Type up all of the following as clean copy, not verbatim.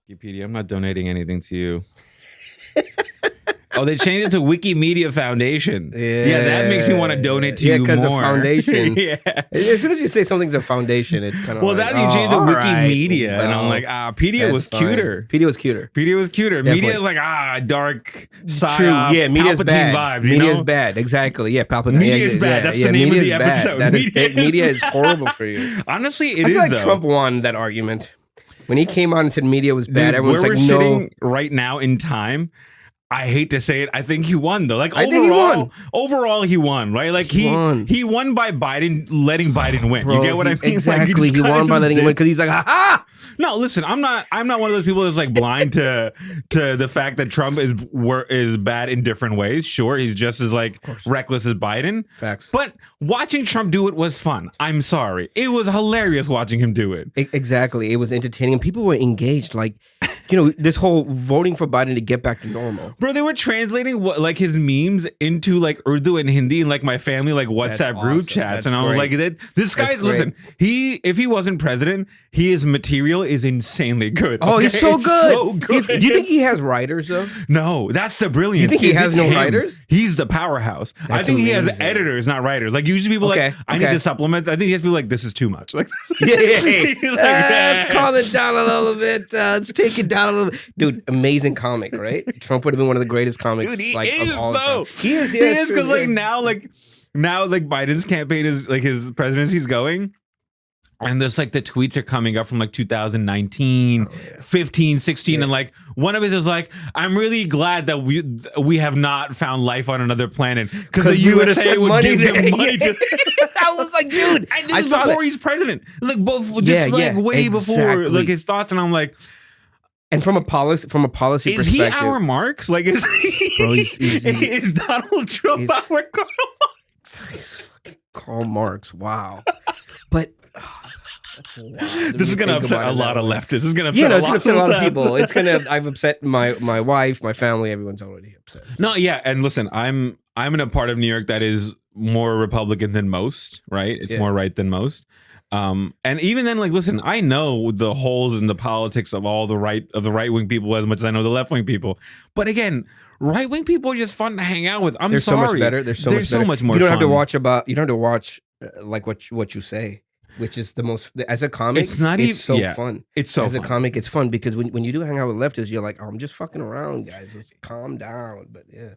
Wikipedia, I'm not donating anything to you. Oh, they changed it to Wikimedia Foundation. Yeah, that makes me want to donate to you more. Yeah, because the foundation. Yeah. As soon as you say something's a foundation, it's kind of well, like, that you changed to Wikimedia, right. and I'm like, Pedia was cuter. Pedia was cuter. Pedia was cuter. Definitely. Media is like dark side. True. Yeah, media's Palpatine bad. vibes. Media's bad. Exactly. Yeah, Palpatine. Media is bad. That's the name of the episode. Media is horrible for you. Honestly, it I is. feel like though. Trump won that argument when he came out and said media was bad. Dude, Everyone's where like, we're no. sitting right now in time. I hate to say it. I think he won though. Like I think he won. Overall, he won. Right? Like he won by Biden letting Biden win. Bro, you get what I mean? Exactly. Like, he won by letting him win because he's like, ha ha. No, listen. I'm not one of those people that's like blind to the fact that Trump is bad in different ways. Sure, he's just as like reckless as Biden. Facts. But watching Trump do it was fun. I'm sorry. It was hilarious watching him do it. Exactly. It was entertaining. People were engaged. Like, this whole voting for Biden to get back to normal. Bro, they were translating like his memes into like Urdu and Hindi and like my family like WhatsApp group chats. And I was like, this guy's, listen, if he wasn't president, his material is insanely good. Oh, okay? he's so It's good. So good. Do you think he has writers though? No, that's the brilliance. You think he has no writers? He's the powerhouse. I think he has editors, not writers. Like usually people like, I need to supplement. I think he has to be like, this is too much. Like, let's calm it down a little bit. Let's take it down a little bit. Dude, amazing comic, right? Trump would have been one of the greatest comics. Dude, he like, is, of all though. time. He is because like now Biden's campaign is like his presidency's going. And there's like the tweets are coming up from like 2019, 15, 16. And like one of his is like, I'm really glad that we have not found life on another planet because the USA would give them money to. I was like, dude, and this is before he's president. It was like way before like his thoughts. And I'm like, and from a policy is perspective, he our Marx? Like, is is Donald Trump our Karl Marx? He's fucking Karl Marx. Wow, but. This is gonna upset a lot of leftists. This is gonna upset it's gonna upset a lot of people. It's gonna. I've upset my wife, my family. Everyone's already upset. No, yeah, and listen, I'm in a part of New York that is more Republican than most. Right, it's more right than most. And even then, like, listen, I know the holes in the politics of all the right wing people as much as I know the left wing people. But again, right wing people are just fun to hang out with. They're sorry. So much better. They're so much more. You don't have to watch like what you say. Which is the most, as a comic, it's so fun. It's so fun. As a comic, it's fun because when you do hang out with leftists, you're like, oh, I'm just fucking around, guys. Let's calm down. But yeah.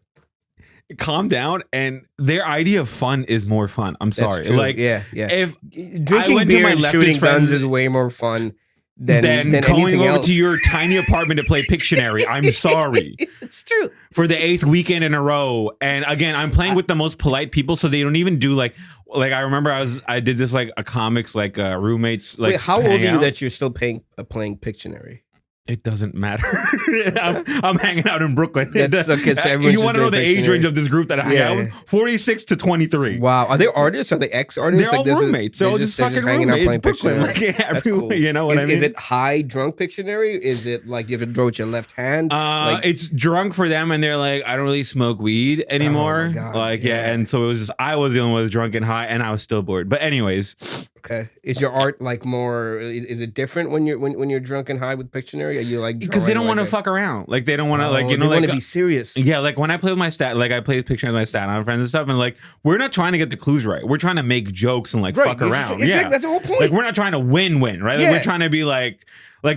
Calm down, and their idea of fun is more fun. I'm sorry. Like, if drinking beer and shooting guns is way more fun than going over else. to your tiny apartment to play Pictionary. I'm sorry. It's true. For the 8th weekend in a row. And again, I'm playing with the most polite people, so they don't even do like I remember I did this like a comics like roommates like. Wait, how old are you that you're still playing Pictionary? It doesn't matter. I'm hanging out in Brooklyn. That's okay. So you want to know the age range of this group that I hang out with? 46 to 23. Wow. Are they artists? Are they ex-artists? They're all roommates. They're all just fucking roommates. It's Brooklyn. Like, cool. You know what I mean? Is it high drunk Pictionary? Is it like you have to draw with your left hand? It's drunk for them, and they're like, I don't really smoke weed anymore. Oh my God, like, and so it was just I was the only one who was drunk and high, and I was still bored. But anyways. Okay. Is your art like more? Is it different when you're drunk and high with Pictionary? Are you like because they don't want to fuck around? Like they don't want to like they want to be serious. Yeah, like when I play with my I play Pictionary with my Staten Island friends and stuff, and like we're not trying to get the clues right. We're trying to make jokes and like fuck around. Exactly, that's the whole point. Like we're not trying to win, right? Like we're trying to be like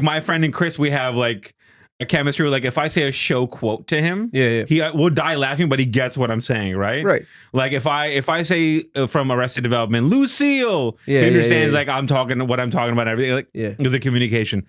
my friend and Chris. We have like a chemistry. Like if I say a show quote to him, he will die laughing, but he gets what I'm saying, right? Right. Like if I say from Arrested Development, Lucille, he understands like what I'm talking about and everything. Like it's a communication.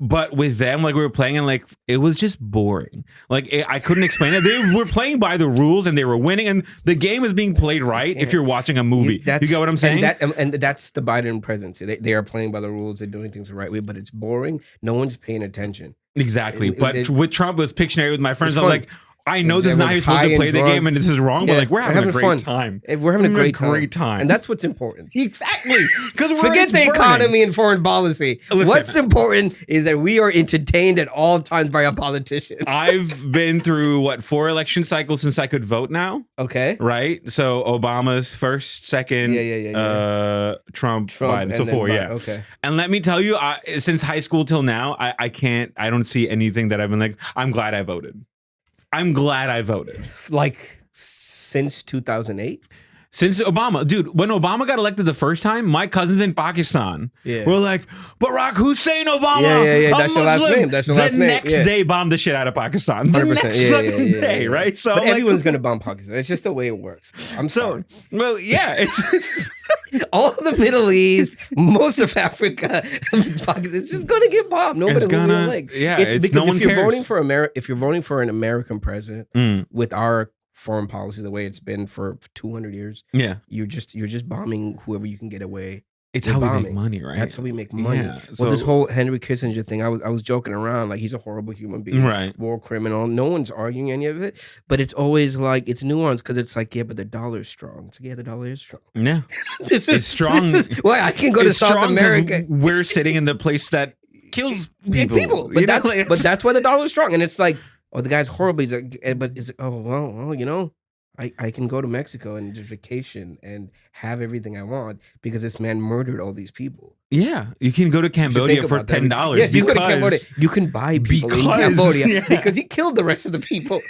But with them, like we were playing and like it was just boring. Like I couldn't explain it. They were playing by the rules and they were winning, and the game is being played right. If you're watching a movie, you get what I'm saying? And that's the Biden presidency. They are playing by the rules. They're doing things the right way, but it's boring. No one's paying attention. Exactly. But with Trump, it was Pictionary with my friends. I'm like, I know this is not how you're supposed to play the game and this is wrong, but like we're having a great fun. time. We're having a great time. And that's what's important. Exactly. Because forget the economy and foreign policy. Listen, what's important is that we are entertained at all times by a politician. I've been through 4 election cycles since I could vote now. Okay. Right? So Obama's first, second, Trump, Biden. So 4, Biden. Okay. And let me tell you, since high school till now, I don't see anything that I've been like, I'm glad I voted. I'm glad I voted. Like since 2008? Since Obama. Dude, when Obama got elected the first time, my cousins in Pakistan were like, Barack Hussein Obama. Yeah. That's your last name. That's your last name. The next day, bombed the shit out of Pakistan. The next fucking day, right? So but everyone's going to bomb Pakistan. It's just the way it works. I'm sorry. Well, yeah. It's all of the Middle East, most of Africa, Pakistan, it's just going to get bombed. Nobody will like. Yeah, it's because no one cares. If you're voting for an American president with our foreign policy the way it's been for 200 years, you're just bombing whoever you can get away. It's how we make money, right? That's how we make money. Yeah, well, this whole Henry Kissinger thing, I was joking around like he's a horrible human being, right? War criminal. No one's arguing any of it, but it's always like it's nuanced because it's like but the dollar's strong. It's like the dollar is strong. Yeah, it's strong. Why I can go to South America? We're sitting in the place that kills people. But that's why the dollar's strong, and it's like, oh, the guy's horrible. He's like, but it's like, oh well, I can go to Mexico and just vacation and have everything I want because this man murdered all these people. Yeah, you can go to Cambodia for $10. Yes, you go to Cambodia. You can buy people in Cambodia because he killed the rest of the people.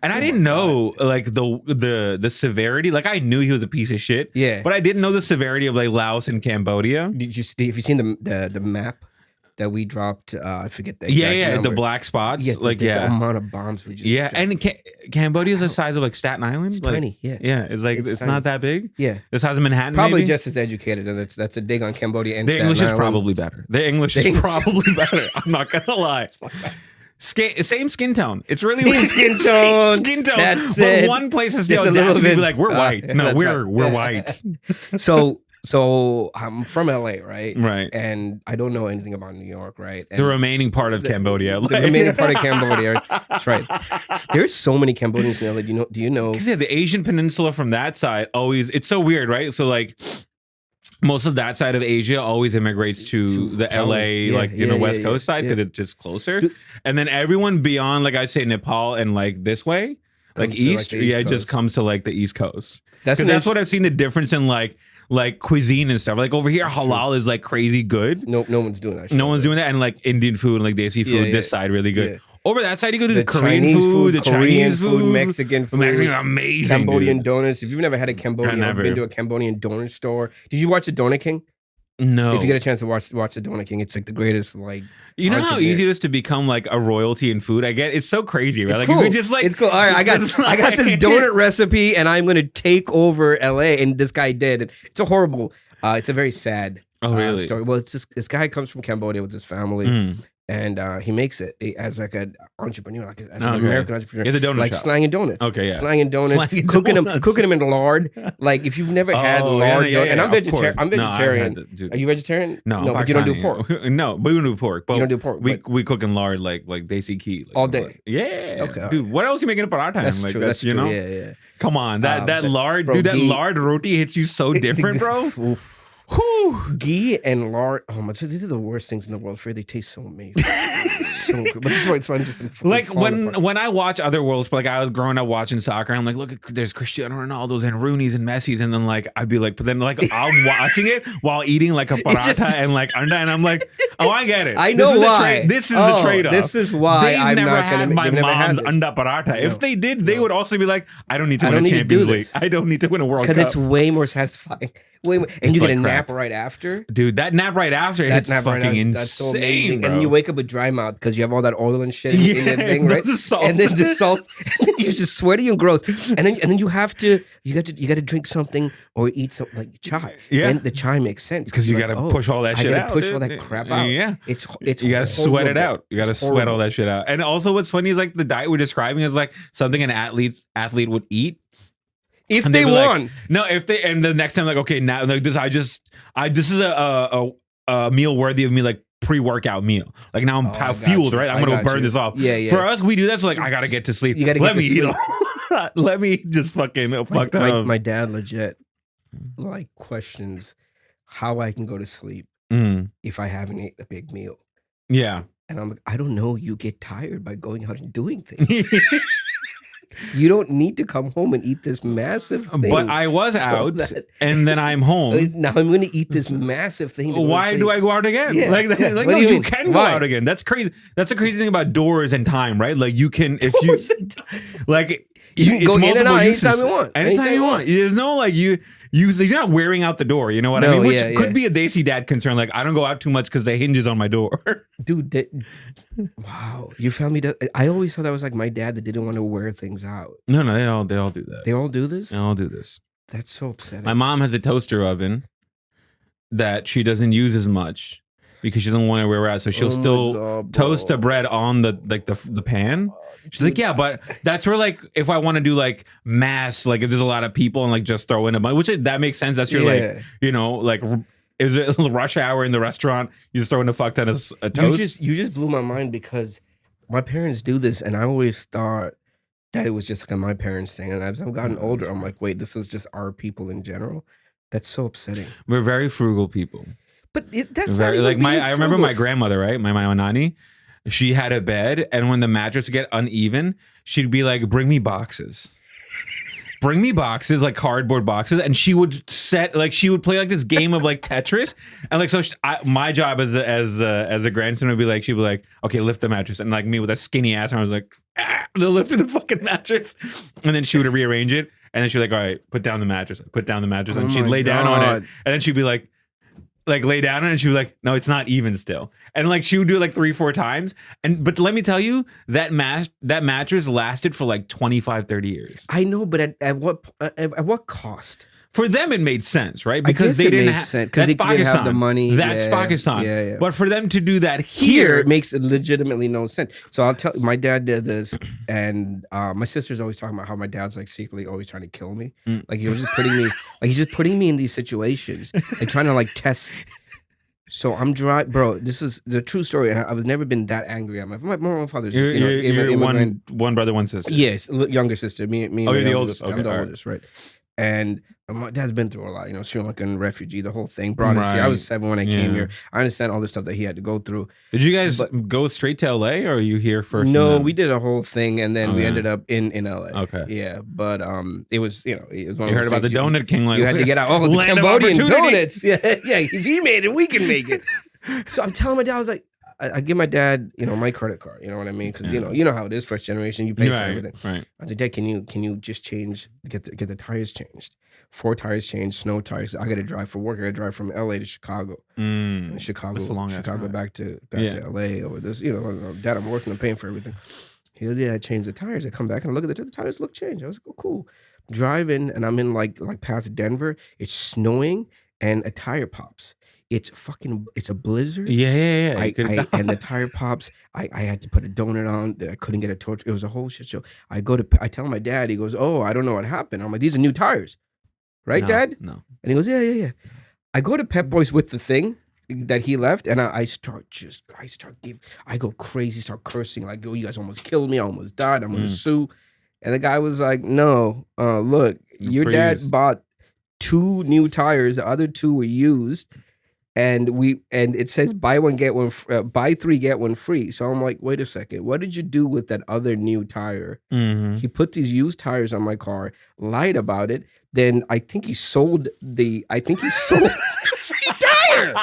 And I didn't know like the severity. Like I knew he was a piece of shit. Yeah, but I didn't know the severity of like Laos and Cambodia. Have you seen the map that we dropped? I forget the exact number. The black spots. Yeah, the amount of bombs we just and Cambodia's the size of like Staten Island. It's tiny. It's like it's not that big. Yeah, the size of Manhattan. Probably maybe? just as educated, and that's a dig on Cambodia and the Staten English Island. is probably better. The English is probably better. I'm not gonna lie. Same skin tone. It's really same skin tone. Skin tone. That's but it. One place has the audacity to be like, we're white. No, we're white. So I'm from LA, right? Right. And I don't know anything about New York, right? And the remaining part of Cambodia. The remaining part of Cambodia. That's right. There's so many Cambodians in LA. Do you know? Yeah, the Asian peninsula from that side always, it's so weird, right? So like most of that side of Asia always immigrates to the LA, West Coast side because it's just closer. And then everyone beyond, like I say, Nepal and like this way, like east, it just comes to like the East Coast. That's what I've seen the difference in like cuisine and stuff. Like over here, halal is like crazy good. No one's doing that. No one's doing that. And like Indian food and like desi food, this side really good. Yeah. Over that side, you go to the Korean Chinese food, the Chinese food, Mexican food, amazing. Cambodian donuts. If you've never had a Cambodian, I've been to a Cambodian donut store. Did you watch the Donut King? No. If you get a chance to watch the Donut King, it's like the greatest. Like, you know how easy it is to become like a royalty in food. I get it's so crazy, right? It's like cool. you just like it's cool. All right, I got this donut recipe, and I'm gonna take over LA. And this guy did. It's a horrible. It's a very sad story. Well, it's this guy comes from Cambodia with his family. And he makes it as like an entrepreneur, like as an American entrepreneur. He has a donut like shop. slanging donuts. Okay, yeah. Slanging donuts, cooking them in lard. Like if you've never had lard, and I'm vegetarian. I'm vegetarian. Are you vegetarian? No, but you don't do pork. No, but we don't do pork. But you don't do pork. We cook in lard like desi ghee all day. Yeah, okay. Dude, what else are you making a paratha? That's true. That's true. Yeah. Come on, that lard, bro, dude. That lard roti hits you so different, bro. Ghee and lard. Oh my! These are the worst things in the world. They taste so amazing. So good. But this is why it's fun. Just like when I watch other worlds, like I was growing up watching soccer, and I'm like, look, there's Cristiano Ronaldo's and Rooney's and Messi's, and then like I'd be like, but then like I'm watching it while eating like a paratha and like anda, and I'm like, oh, I get it. I know why. This is the trade-off. This is why they've never had my mom's anda paratha. No. If they did, they would also be like, I don't need to win a Champions League. I don't need to win a World Cup because it's way more satisfying. And you get a nap right after. Dude, that nap right after, it's fucking insane. That's so amazing. Bro. And then you wake up with dry mouth because you have all that oil and shit in the thing, right? And then the salt, you're just sweaty and gross. And then you got to drink something or eat something like chai. Yeah. And the chai makes sense. Because you got to push all that shit out. Push all that crap out. Yeah. It's you got to sweat it out. You got to sweat all that shit out. And also what's funny is like the diet we're describing is like something an athlete would eat. If they won. Like, no, and the next time, like, okay, now like this, this is a meal worthy of me like pre-workout meal. Like now I'm fueled, right? I'm gonna burn this off. Yeah. For us, we do that. So like I gotta get to sleep. Let me eat. Let me just fucking fuck that. My dad legit like questions how I can go to sleep if I haven't ate a big meal. Yeah. And I'm like, I don't know. You get tired by going out and doing things. You don't need to come home and eat this massive thing. But I was out, and then I'm home. Now I'm going to eat this massive thing. Why do I go out again? Yeah. Like no, you can go out again. That's crazy. That's the crazy thing about doors and time, right? Like you can, if you like, you can go in and out anytime you want. Anytime you want. There's no like you're not wearing out the door. You know what I mean? Which could be a Desi dad concern. Like I don't go out too much because the hinges on my door. Dude, wow, your family does. I always thought that was like my dad that didn't want to wear things out. No, they all do that. They all do this? They all do this. That's so upsetting. My mom has a toaster oven that she doesn't use as much because she doesn't want to wear it out. So she'll still toast the bread on the pan. She's like, yeah, but that's where like if I want to do like mass, like if there's a lot of people and like just throw in a bunch, which that makes sense. That's your like, you know, like is it rush hour in the restaurant? You just throw in a fuck ton of a toast. You just blew my mind because my parents do this, and I always thought that it was just like my parents thing. And as I've gotten older, I'm like, wait, this is just our people in general. That's so upsetting. We're very frugal people. But that's very, not even like I remember my grandmother, right? My nani. She had a bed, and when the mattress would get uneven, she'd be like, bring me boxes. Bring me boxes, like cardboard boxes. And she would she would play like this game of like Tetris. And like, so my job as a grandson would be like, she'd be like, okay, lift the mattress. And like me with a skinny ass, and I was like, lifting the fucking mattress. And then she would rearrange it. And then she'd be like, all right, put down the mattress. Put down the mattress. And she'd lay down on it. And then she'd be like lay down on it, and she was like, no, it's not even still. And like she would do it like 3-4 times. But let me tell you, that mattress lasted for like 25-30 years. I know, but at what cost? For them, it made sense, right? Because they didn't have that's Pakistan. Have the money. That's Pakistan. Yeah. But for them to do that here, it makes legitimately no sense. So I'll tell you, my dad did this, and my sister's always talking about how my dad's like secretly always trying to kill me. Like he was just putting me, like he's just putting me in these situations, like trying to like test. So I'm bro. This is the true story, and I've never been that angry at my father's. You're one brother, one sister. Yes, younger sister. Me. Oh, you're the oldest. Okay, I'm the oldest, right? And my dad's been through a lot, you know, Sri Lankan refugee, the whole thing. Brought us here. I was 7 when I came here. I understand all the stuff that he had to go through. Did you guys go straight to LA, or are you here first? No, we did a whole thing, and then we ended up in LA. Okay. Yeah, but it was, you know, it was one you heard about the Donut King. Like, you had to get out all the Cambodian donuts. Yeah, if he made it, we can make it. So I'm telling my dad, I was like, I give my dad, you know, my credit card. You know what I mean? Because you know how it is, first generation. You pay for everything. Right. I was like, Dad, can you just get the tires changed? 4 tires changed, snow tires. I got to drive for work. I got to drive from LA to Chicago. And Chicago back to LA over this. You know, Dad, I'm working. I'm paying for everything. He goes, yeah, I changed the tires. I come back and I look at the tires look changed. I was like, oh, cool. Driving, and I'm in like past Denver. It's snowing, and a tire pops. It's a blizzard. Yeah. And the tire pops. I had to put a donut on. I couldn't get a torch. It was a whole shit show. I tell my dad. He goes, oh, I don't know what happened. I'm like, these are new tires, right, Dad? No. And he goes, yeah. I go to Pep Boys with the thing that he left, and I go crazy, start cursing, like, oh, you guys almost killed me. I almost died. I'm gonna sue. And the guy was like, no, look, your dad bought 2 new tires. The other 2 were used. And it says buy 3 get 1 free. So I'm like, wait a second, what did you do with that other new tire? He put these used tires on my car, lied about it. Then I think he sold the free tire.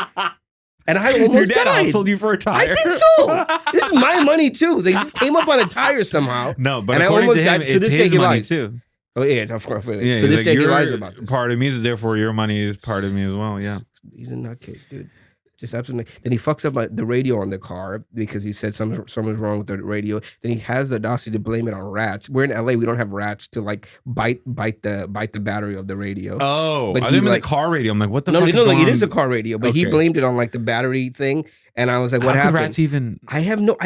And I almost Your dad died. hustled you for a tire. I think so. This is my money too. They just came up on a tire somehow. No, but according to him, it's his money too. Oh yeah, of course. Yeah, to this day, he lies about this. Part of me is therefore your money is part of me as well. Yeah. He's a nutcase, dude. Just absolutely. Then he fucks up the radio on the car because he said something's wrong with the radio. Then he has the audacity to blame it on rats. We're in LA. We don't have rats to like bite the battery of the radio. Oh, but I didn't mean the car radio. I'm like, what the fuck is going on? It is a car radio, but he blamed it on like the battery thing. And I was like, what happened? Rats even? I have no.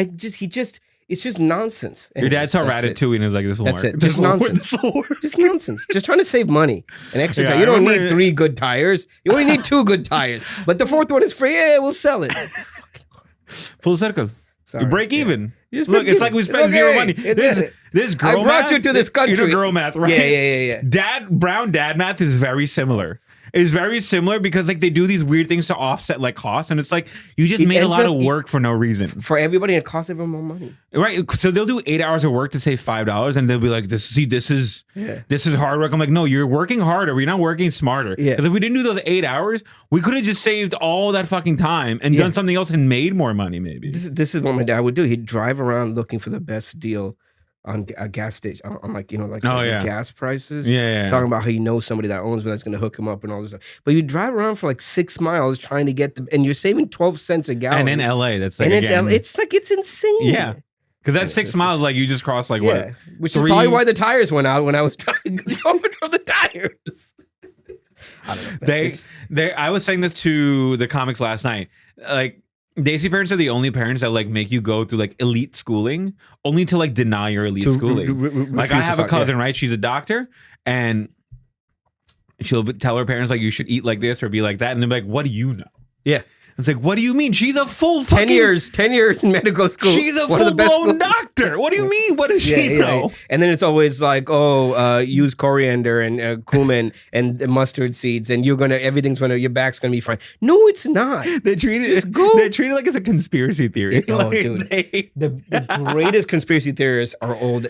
It's just nonsense. Your dad saw Ratatouille and he was like, this will work. That's it. Just nonsense. Just nonsense. Just trying to save money. An extra tire. You don't need 3 good tires. You only need 2 good tires. But the 4th one is free. Yeah, we'll sell it. Full circle. Sorry, you break even. Look, it's like we spent zero money. This girl I brought math, you to this country. You know girl math, right? Yeah. Brown dad math is very similar. It's very similar because like they do these weird things to offset like costs, and it's like you just made a lot of work for no reason. For everybody, it costs everyone more money. Right. So they'll do 8 hours of work to save $5, and they'll be like, this is hard work. I'm like, no, you're working harder. We're not working smarter. Because if we didn't do those 8 hours, we could have just saved all that fucking time and done something else and made more money, maybe. This is what my dad would do. He'd drive around looking for the best deal on a gas station, on like, gas prices. Talking about how you know somebody that owns one that's going to hook him up and all this stuff. But you drive around for like 6 miles trying to get and you're saving 12 cents a gallon. And in LA, that's like, it's insane. Yeah. Because that's 6 miles, like you just crossed like what? Which is probably why the tires went out when I was trying to from the tires. I don't know. I was saying this to the comics last night. Like, Desi parents are the only parents that like make you go through like elite schooling only to like deny your elite schooling. Like I have a cousin, right? She's a doctor, and she'll tell her parents like you should eat like this or be like that, and they're like, "What do you know?" Yeah. It's like, what do you mean? She's a full 10 years in medical school. She's a full-blown doctor. What do you mean? What does she know? And then it's always like, use coriander and cumin and mustard seeds, and your back's gonna be fine. No, it's not. They treat it like it's a conspiracy theory. Dude, the greatest conspiracy theorists are old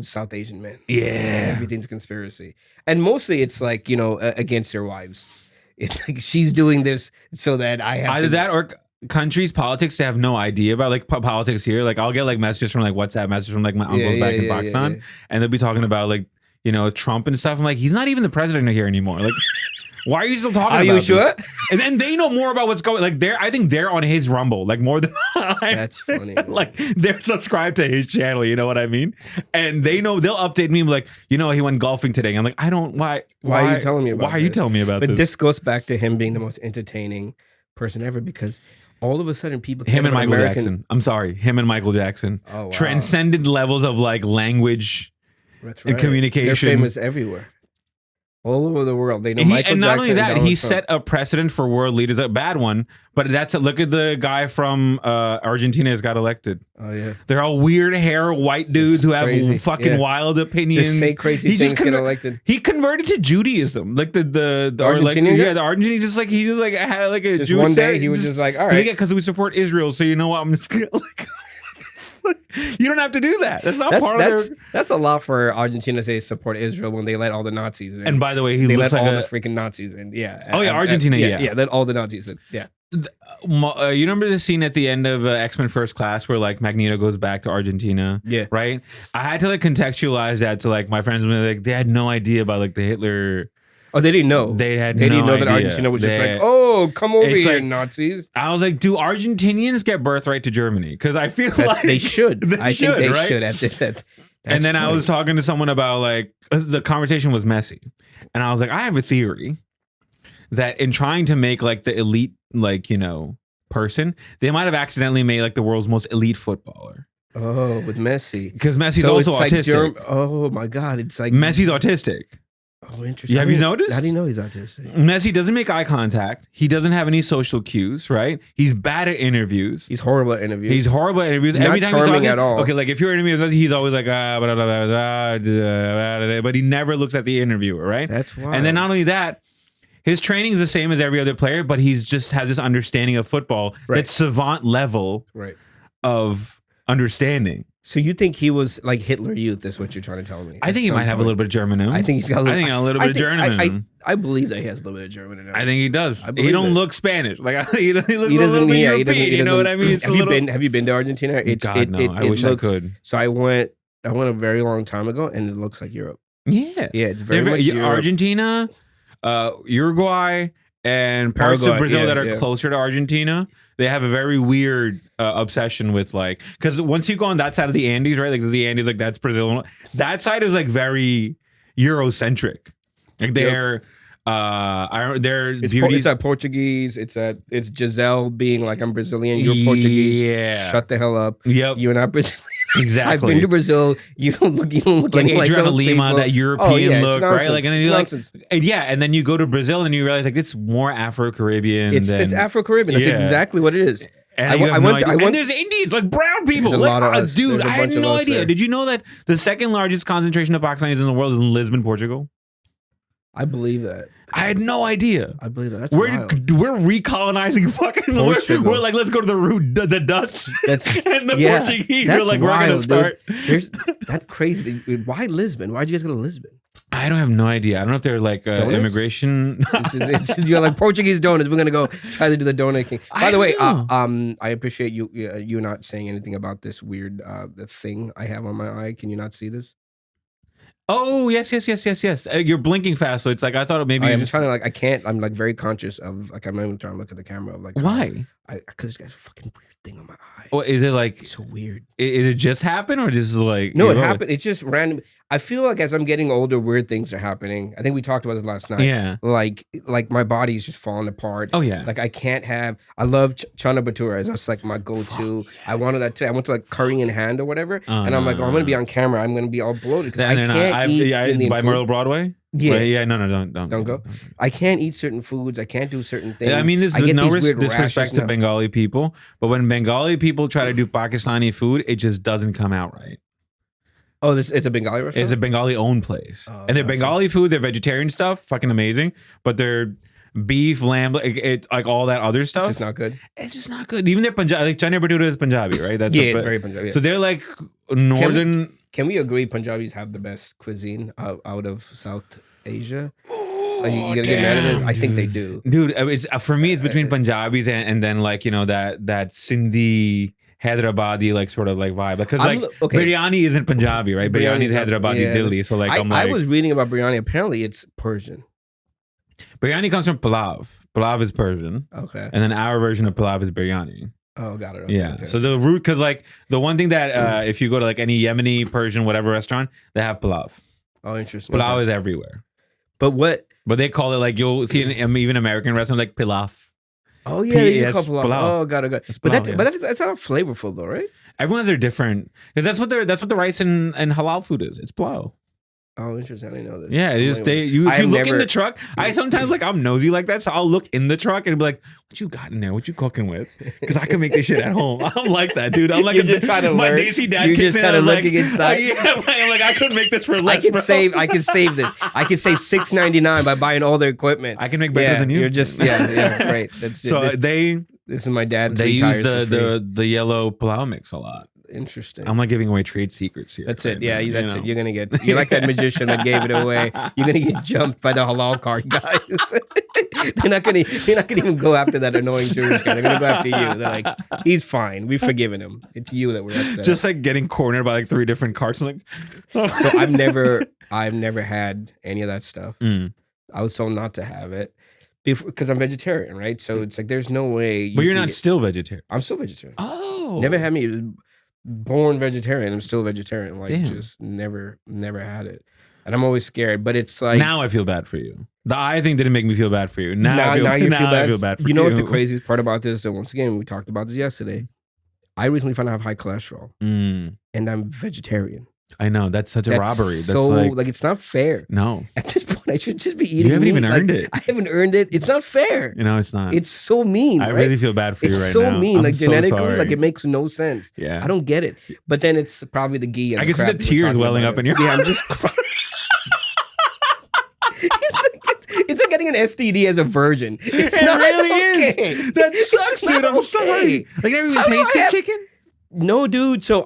South Asian men. Yeah, everything's conspiracy, and mostly it's like against their wives. It's like she's doing this so that I have either that or countries' politics they have no idea about, like politics here. Like I'll get like messages from like WhatsApp messages from like my uncles back in Pakistan, and they'll be talking about like Trump and stuff. I'm like, he's not even the president here anymore. Like, why are you still talking about this? Are you sure? And then they know more about what's going. Like I think they're on his Rumble like more than That's funny. Like they're subscribed to his channel. You know what I mean? And they know they'll update me like, he went golfing today. I'm like, I don't. Why are you telling me about? Why are you telling me about this? But this goes back to him being the most entertaining person ever because all of a sudden people. Him and Michael Jackson. I'm sorry, him and Michael Jackson. Oh, wow. Transcended levels of like language and communication. They're famous everywhere. All over the world, they know Michael Jackson. And not only that, he Trump. set a precedent for world leaders. A bad one, but look at the guy from Argentina who's got elected. Oh yeah, they're all weird hair white dudes who have fucking wild opinions. Just say crazy things. Get elected. He converted to Judaism, like the Argentinian. The Argentinian he just like had like a just Jewish one day he was just like, all right, because we support Israel, so you know what, I'm just gonna like. You don't have to do that. That's not part of their... That's a lot for Argentina to say support Israel when they let all the Nazis in. And by the way, they let all the freaking Nazis in. Yeah. Oh yeah, Argentina. Yeah, let all the Nazis in. Yeah. You remember the scene at the end of X-Men First Class where like Magneto goes back to Argentina? Yeah. Right. I had to like contextualize that to like my friends. Like they had no idea about like the Hitler. Oh, they didn't know. They didn't know that Argentina was just like, oh, come over here, like, Nazis. I was like, do Argentinians get birthright to Germany? Because I feel like they should. I think they right? should at this. And then funny. I was talking to someone about like the conversation was messy, and I was like, I have a theory that in trying to make like the elite person, they might have accidentally made like the world's most elite footballer. Oh, with Messi, because Messi's also autistic. Like oh my God, it's like Messi's autistic. Oh, interesting. Have you noticed? How do you know he's autistic? Messi doesn't make eye contact. He doesn't have any social cues, right? He's bad at interviews. He's horrible at interviews. Not every time charming at all. Okay, like if you're interviewing, he's always like, but he never looks at the interviewer, right? That's why. And then not only that, his training is the same as every other player, but he's just has this understanding of football that's savant level of understanding. So you think he was like Hitler Youth? Is what you're trying to tell me? I think he might have a little bit of German in him. I think he's got. A little bit of German in him. I believe that he has a little bit of German in him. I think he does. He don't look Spanish. Like he looks a little bit European. You know what I mean? Have you been to Argentina? No. I wish I could. So I went a very long time ago, and it looks like Europe. Yeah, it's very much Europe. Argentina, Uruguay, and parts of Brazil that are closer to Argentina. They have a very weird obsession with like, because once you go on that side of the Andes, right? Like the Andes, like that's Brazil. That side is like very Eurocentric. Like they're it's at Portuguese. It's Giselle being like, I'm Brazilian, you're Portuguese. Yeah. Shut the hell up. Yep. You're not Brazilian. Exactly. I've been to Brazil. You don't look like Adriana Lima, that European look, right? Like, and nonsense. And then you go to Brazil and you realize like it's more Afro-Caribbean. It's Afro-Caribbean. That's exactly what it is. And you have no idea. And there's Indians, like brown people. Like, dude, I had no idea. There. Did you know that the second largest concentration of Pakistanis in the world is in Lisbon, Portugal? I believe that. I had no idea. I believe that. That's we're recolonizing fucking. We're like, let's go to the Dutch and the Portuguese. We're like, wild, we're gonna start. That's crazy. Why Lisbon? Why'd you guys go to Lisbon? I don't have no idea. I don't know if they're like immigration. You're like Portuguese donuts. We're gonna go try to do the donut king. By the way, I appreciate you not saying anything about this weird the thing I have on my eye. Can you not see this? Oh yes. You're blinking fast, so it's like I thought maybe. I'm trying to like I can't. I'm like very conscious of like I'm not even trying to look at the camera. Of like why? Because this guy's a fucking weird thing on my eye. Well, is it like it's so weird? Is it just happen or just like no? It happened. It's just random. I feel like as I'm getting older, weird things are happening. I think we talked about this last night. Yeah. Like my body is just falling apart. Oh yeah. Like I can't have. I love chana bhaturas. That's like my go-to. I wanted that today. I went to like curry in hand or whatever, and I'm like, I'm gonna be on camera. I'm gonna be all bloated because I can't eat Indian by food. Myrtle Broadway. Yeah, right? Yeah. No, don't go. I can't eat certain foods. I can't do certain things. I mean, there's no disrespect to Bengali people, but when Bengali people try to do Pakistani food, it just doesn't come out right. Oh, it's a Bengali restaurant? It's a Bengali-owned place. And their Bengali food, their vegetarian stuff, fucking amazing. But their beef, lamb, like all that other stuff. It's just not good? It's just not good. Even their Punjabi, like chana bhatura is Punjabi, right? That's it's very Punjabi. Yeah. So they're like northern... Can we agree Punjabis have the best cuisine out of South Asia? Like you gotta get mad at this? I think they do. Dude, for me, it's between Punjabis and then like, you know, that Sindhi... Hyderabadi like sort of like vibe because like biryani isn't Punjabi, right? Biryani is Hyderabadi Delhi. So like I was reading about biryani. Apparently it's Persian. Biryani comes from pulav. Pulav is Persian. Okay. And then our version of pulav is biryani. Oh, got it. Okay, yeah. Okay. So the root, because like the one thing that if you go to like any Yemeni, Persian, whatever restaurant, they have pulav. Oh, interesting. Pulav is everywhere. But they call it like you'll see in even American restaurants like pilaf. Oh yeah, you call pulav. Oh, got it. But that's not flavorful though, right? Everyone's are different because that's what the rice and halal food is. It's pulao. Oh, interesting. I didn't know this. Yeah, if you look in the truck, I sometimes like I'm nosy like that, so I'll look in the truck and be like, "What you got in there? What you cooking with?" Because I can make this shit at home. I'm like that, dude. I'm like just trying to my learn. Desi dad You're kicks just in. kind of looking like, inside. Yeah, I'm like I could make this for less. I can save this. I can save $6.99 by buying all their equipment. I can make better than you. You're just great. This is my dad. They use the yellow pulao mix a lot. Interesting. I'm not giving away trade secrets here. That's it. Yeah, that's it. You're like that magician that gave it away. You're gonna get jumped by the halal cart guys. They're not gonna even go after that annoying Jewish guy. They're gonna go after you. They're like, he's fine. We've forgiven him. It's you that we're upset. Just like getting cornered by like 3 different carts. Like, so I've never had any of that stuff. I was told not to have it because I'm vegetarian, right? So it's like there's no way. But you're not still vegetarian. I'm still vegetarian. Oh, never had me. Born vegetarian. I'm still vegetarian. Like Damn. Just never had it. And I'm always scared. But it's like now I feel bad for you. The eye thing didn't make me feel bad for you. Now I feel bad for you. You know what the craziest part about this? And once again, we talked about this yesterday. I recently found out I have high cholesterol, and I'm vegetarian. I know that's such a robbery. That's so like it's not fair. No, at this point I should just be eating. You haven't even earned it. I haven't earned it. It's not fair. You know, it's not. It's so mean. I really feel bad for you right now. It's so mean. Like genetically, so like it makes no sense. Yeah, I don't get it. But then it's probably the ghee. And I can see the tears welling up in your. Yeah, I'm just crying. It's like getting an STD as a virgin. It's it not really okay. is. That sucks, dude. I'm sorry. Like, you never even tasted chicken? No, dude. So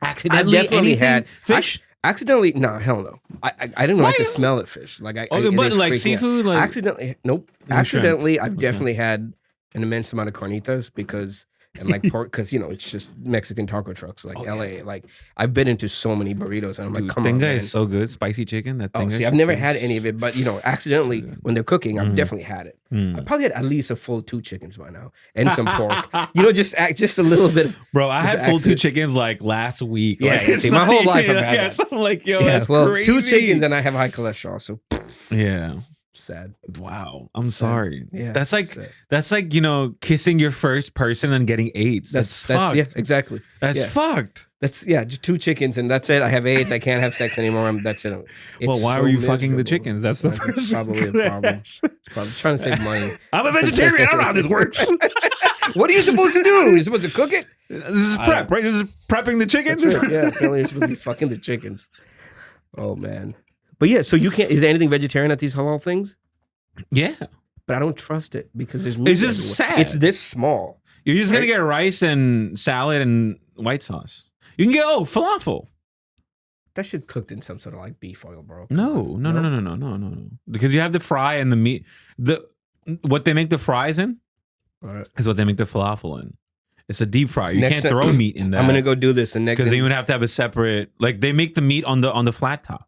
accidentally definitely had fish. Accidentally, no, hell no. I didn't like to smell it fish. Like but like seafood, like accidentally. Nope. Accidentally, I've definitely had an immense amount of carnitas because. And like pork, because it's just Mexican taco trucks, like LA. Yeah. Like I've been into so many burritos, and I'm like, come on, man. Is so good, spicy chicken. That thing. I've never had any of it, but accidentally when they're cooking, I've definitely had it. I probably had at least a full 2 chickens by now, and some pork. just a little bit. Bro, I had full 2 chickens like last week. Yeah, like, see, my whole life I've had that. I'm like, that's crazy. 2 chickens, and I have high cholesterol. So yeah. Sad. Wow. I'm sorry. Yeah. That's like kissing your first person and getting AIDS. That's fucked. Yeah, exactly. That's fucked. That's just 2 chickens and that's it. I have AIDS. I can't have sex anymore. That's it. Well, why were you fucking the chickens? That's the first probably a problem. It's probably trying to save money. I'm a vegetarian. I don't know how this works. What are you supposed to do? You're supposed to cook it? This is prep, right? This is prepping the chickens. Right. Yeah, apparently you're supposed to be fucking the chickens. Oh man. But yeah, so you can't. Is there anything vegetarian at these halal things? Yeah, but I don't trust it because there's meat. It's just sad. It's this small. You're just gonna get rice and salad and white sauce. You can get falafel. That shit's cooked in some sort of like beef oil, bro. No. Because you have the fry and the meat. What they make the fries in is what they make the falafel in. It's a deep fry. You can't throw meat in that. I'm gonna go do this and because then you would have to have a separate. Like they make the meat on the flat top.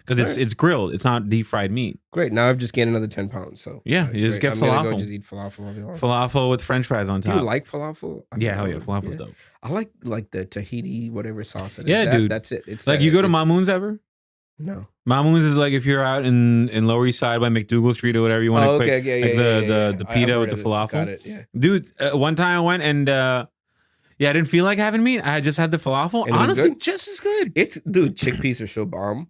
Because it's grilled. It's not deep fried meat. Great. Now I've just gained another 10 pounds. So yeah, you just get falafel. I'm gonna go just eat falafel. Falafel with French fries on top. Do you like falafel? Yeah, hell yeah. Falafel's dope. I like the Tahiti whatever sauce it is. Yeah, dude. That's it. It's like you go to Mamoon's ever? No. Mamoon's is like if you're out in Lower East Side by McDougal Street or whatever you want to quick. The pita with the falafel. Got it, yeah. Dude, one time I went and I didn't feel like having meat. I just had the falafel. And honestly, just as good. Dude, chickpeas are so bomb.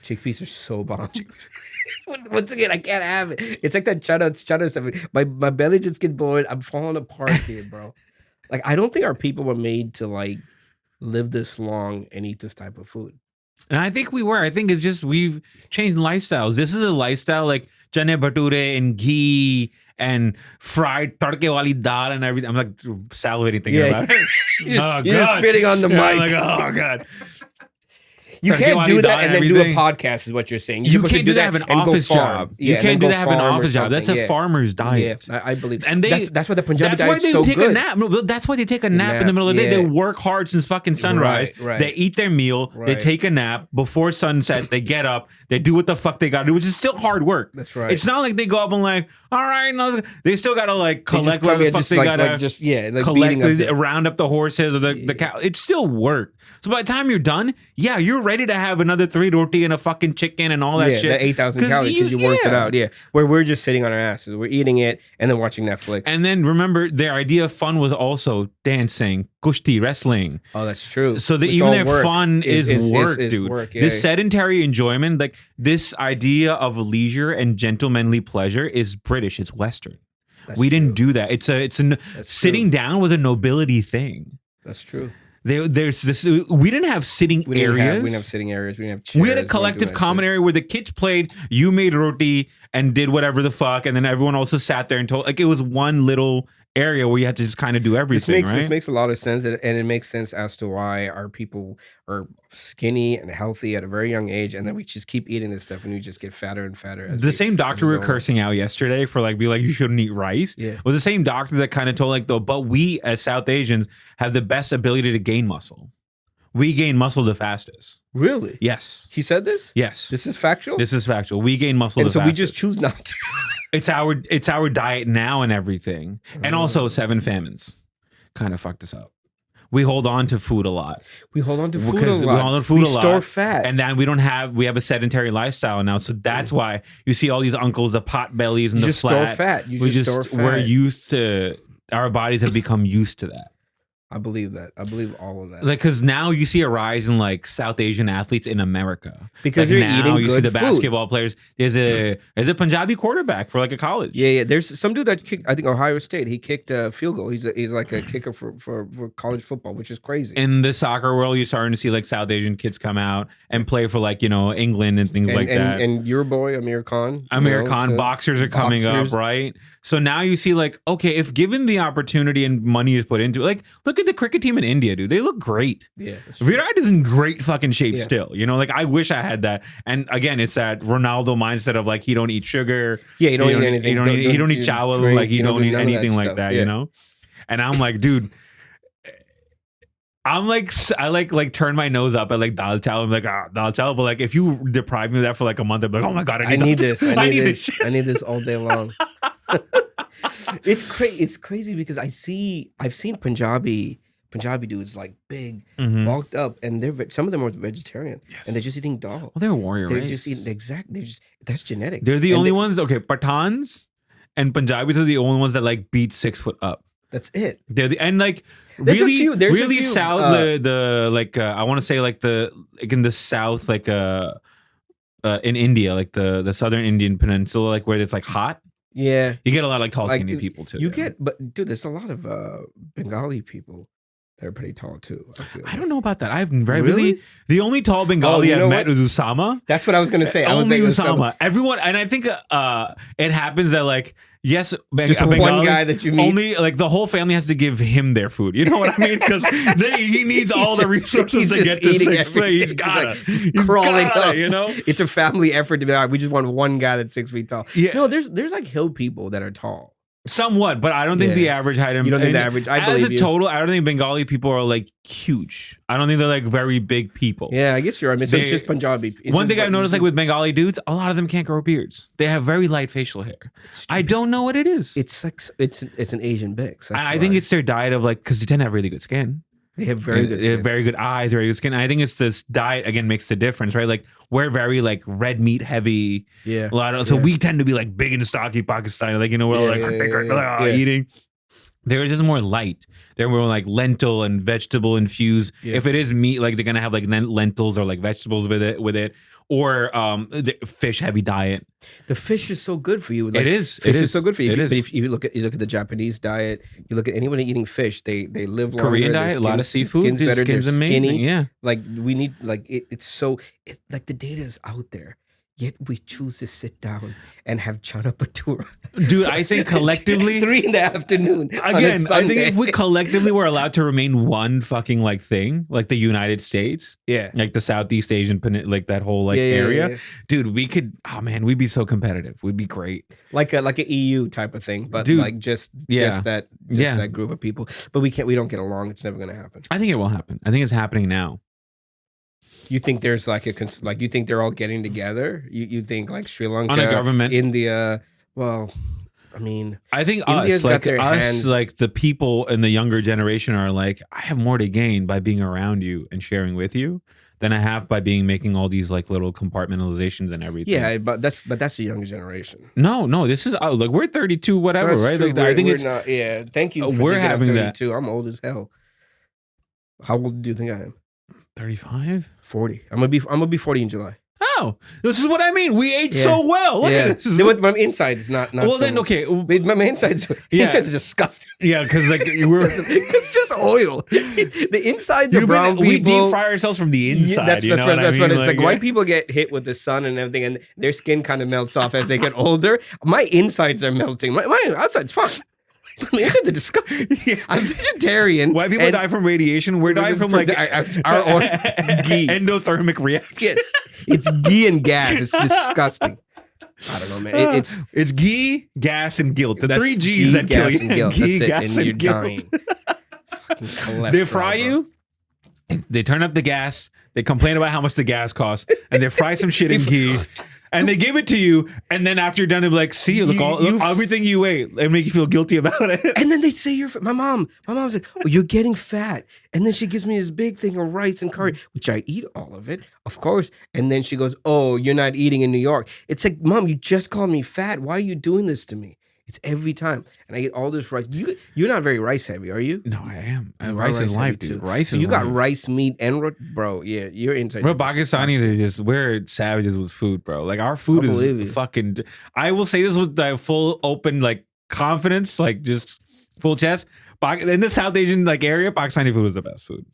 Chickpeas are so bomb. Once again, I can't have it. It's like that cheddar stuff. My belly just gets bored. I'm falling apart here, bro. Like, I don't think our people were made to like live this long and eat this type of food. And I think we were. I think it's just we've changed lifestyles. This is a lifestyle like chane bhature and ghee and fried tadke wali dal and everything. I'm like salivating thinking about it. You're just spitting on the mic. I'm like, oh God. You can't do that and then do a podcast is what you're saying. You can't do that have an office job. You can't do that have an office job. That's a farmer's diet. Yeah, I believe. And that's why the Punjabi diet is That's so why they take good. a nap. No, that's why they take a nap in the middle of the day. They work hard since fucking sunrise. Right. They eat their meal. They take a nap before sunset. They get up. They do what the fuck they got to do, which is still hard work. That's right. It's not like they go up and like, all right, no, they still got to like collect whatever the fuck they got to collect, round up the horses or the cow. It's still work. So by the time you're done, you're ready to have another 3 roti and a fucking chicken and all that shit. That 8,000 calories because you worked it out. Yeah, where we're just sitting on our asses. We're eating it and then watching Netflix. And then remember, their idea of fun was also dancing, kushti, wrestling. Oh, that's true. So even their fun is work, dude. Work, this sedentary enjoyment, like this idea of leisure and gentlemanly pleasure is British. It's Western. We didn't do that. It's sitting down was a nobility thing. That's true. There's this. We didn't have sitting areas. We didn't have sitting areas. We didn't have chairs. We had a collective common area where the kids played. You made roti and did whatever the fuck, and then everyone also sat there and told. Like it was one little area where you had to just kind of do everything. This makes a lot of sense, and it makes sense as to why our people are skinny and healthy at a very young age, and then we just keep eating this stuff, and we just get fatter and fatter. The same doctor we were cursing out yesterday for like be like you shouldn't eat rice. Was the same doctor that kind of told like but we as South Asians have the best ability to gain muscle. We gain muscle the fastest. Really? Yes. He said this? Yes. This is factual? This is factual. We gain muscle the fastest. And so we just choose not to. It's our diet now and everything. And also 7 famines kind of fucked us up. We hold on to food a lot. We hold on to food a lot. We store fat. And then we have a sedentary lifestyle now. So that's why you see all these uncles, the pot bellies and the flat. Store fat. Store fat. We're used to, our bodies have become used to that. I believe that. I believe all of that. Like, because now you see a rise in like South Asian athletes in America because they're eating good you see the food. Basketball players. There's a Punjabi quarterback for like a college. Yeah. There's some dude that kicked. I think Ohio State. He kicked a field goal. He's like a kicker for college football, which is crazy. In the soccer world, you're starting to see like South Asian kids come out and play for like England and things like that. And your boy Amir Khan. Boxers are coming up, right? So now you see like, okay, if given the opportunity and money is put into it, like look at the cricket team in India, dude. They look great. Yeah. Virat is in great fucking shape still. Like I wish I had that. And again, it's that Ronaldo mindset of like he don't eat sugar. Yeah, he don't eat anything. He don't eat chawal. Like he don't eat anything like that, And I'm like, dude, I'm like, I like turn my nose up at like dal chawal. I'm like, dal chawal. But like, if you deprive me of that for like a month, I'm like, oh my God, I need this. I need this. I need this all day long. It's crazy because I've seen Punjabi dudes like big, bulked up, and some of them are vegetarian, and they're just eating dal. Well, they're warrior race. They're just eating that's genetic. They're the only ones. Okay, Pathans and Punjabis are the only ones that like beat 6 foot up. That's it. And like really south the like I want to say like in the south like in India, like the southern Indian peninsula, like where it's like hot. Yeah, you get a lot of like tall, skinny people too. But dude, there's a lot of Bengali people. They're pretty tall too. I don't know about that. I've really the only tall Bengali I've met was Usama. That's what I was gonna say. Only Usama. Everyone, and I think it happens that like yes, just one guy that you meet. Only like the whole family has to give him their food. You know what I mean? Because he needs all the resources to get to 6 feet. He's gotta. He's crawling up. You know, it's a family effort to be like, we just want one guy that's 6 feet tall. Yeah. No, there's like hill people that are tall. Somewhat, but I don't think the average height. You don't think the average. I believe you. As a total, I don't think Bengali people are like huge. I don't think they're like very big people. Yeah, I guess you're right. So it's just Punjabi. One thing I've noticed, like with Bengali dudes, a lot of them can't grow beards. They have very light facial hair. I don't know what it is. It's like it's an Asian mix. I think it's their diet of like because they tend to have really good skin. They have very good skin. They have very good eyes, very good skin. And I think it's this diet again makes the difference, right? Like we're very like red meat heavy. Yeah. A lot of so we tend to be like big and stocky Pakistani, like we're eating. They're just more light. They're more like lentil and vegetable infused. Yeah. If it is meat, like they're gonna have like lentils or like vegetables with it. Or the fish heavy diet. The fish is so good for you. Like, it is. Fish is so good for you. But if you look at the Japanese diet, you look at anyone eating fish, they live longer. Korean diet, a lot of seafood. Skin's better. Skin's amazing. Skinny. Yeah. Like we need like it's like the data is out there. Yet we choose to sit down and have chana bhatura. Dude, I think collectively 3 in the afternoon. Again, I think if we collectively were allowed to remain one fucking like thing, like the United States, like the Southeast Asian, like that whole like area, dude, we could. Oh man, we'd be so competitive. We'd be great. Like an EU type of thing, but dude, like just that group of people. But we don't get along. It's never gonna happen. I think it will happen. I think it's happening now. You think there's like you think they're all getting together? You think like Sri Lanka, on a government, India? Well, I mean, I think India's like the people in the younger generation are like, I have more to gain by being around you and sharing with you than I have by making all these like little compartmentalizations and everything. Yeah, but that's the younger generation. No, this is like we're 32, whatever, that's right? True. Like, I think it's not. Yeah, thank you. For we're having 32. that. I'm old as hell. How old do you think I am? 35? 40. I'm gonna be 40 in July. Oh, this is what I mean. We ate so well. Look at this. My inside is not well, so then, okay. My insides are disgusting. Yeah, because like it's just oil. The insides are brown people. We deep fry ourselves from the inside. That's what it's like. White people get hit with the sun and everything, and their skin kind of melts off as they get older. My insides are melting. My outside's fine. My insides are disgusting. I'm vegetarian. White people die from radiation. We're dying from like our ghee. Endothermic reaction. Yes, it's ghee and gas. It's disgusting. I don't know, man. It's ghee, gas, and guilt. The 3 G's that kill you. Ghee, gas, and guilt. They fry you. They turn up the gas. They complain about how much the gas costs, and they fry some shit in ghee. And they give it to you, and then after you're done, they're like, "See, look everything you ate," and make you feel guilty about it. And then they say you're fat. My mom's like, "Well, you're getting fat," and then she gives me this big thing of rice and curry, which I eat all of it, of course. And then she goes, "Oh, you're not eating in New York." It's like, Mom, you just called me fat. Why are you doing this to me? It's every time, and I eat all this rice. You're not very rice heavy, are you? No, I am. Rice is life, dude. Rice is you got rice, meat, and bro. Yeah, you're inside. We're Pakistani. We're savages with food, bro. Like our food is fucking. I will say this with full open like confidence, like just full chest. In the South Asian like area, Pakistani food is the best food.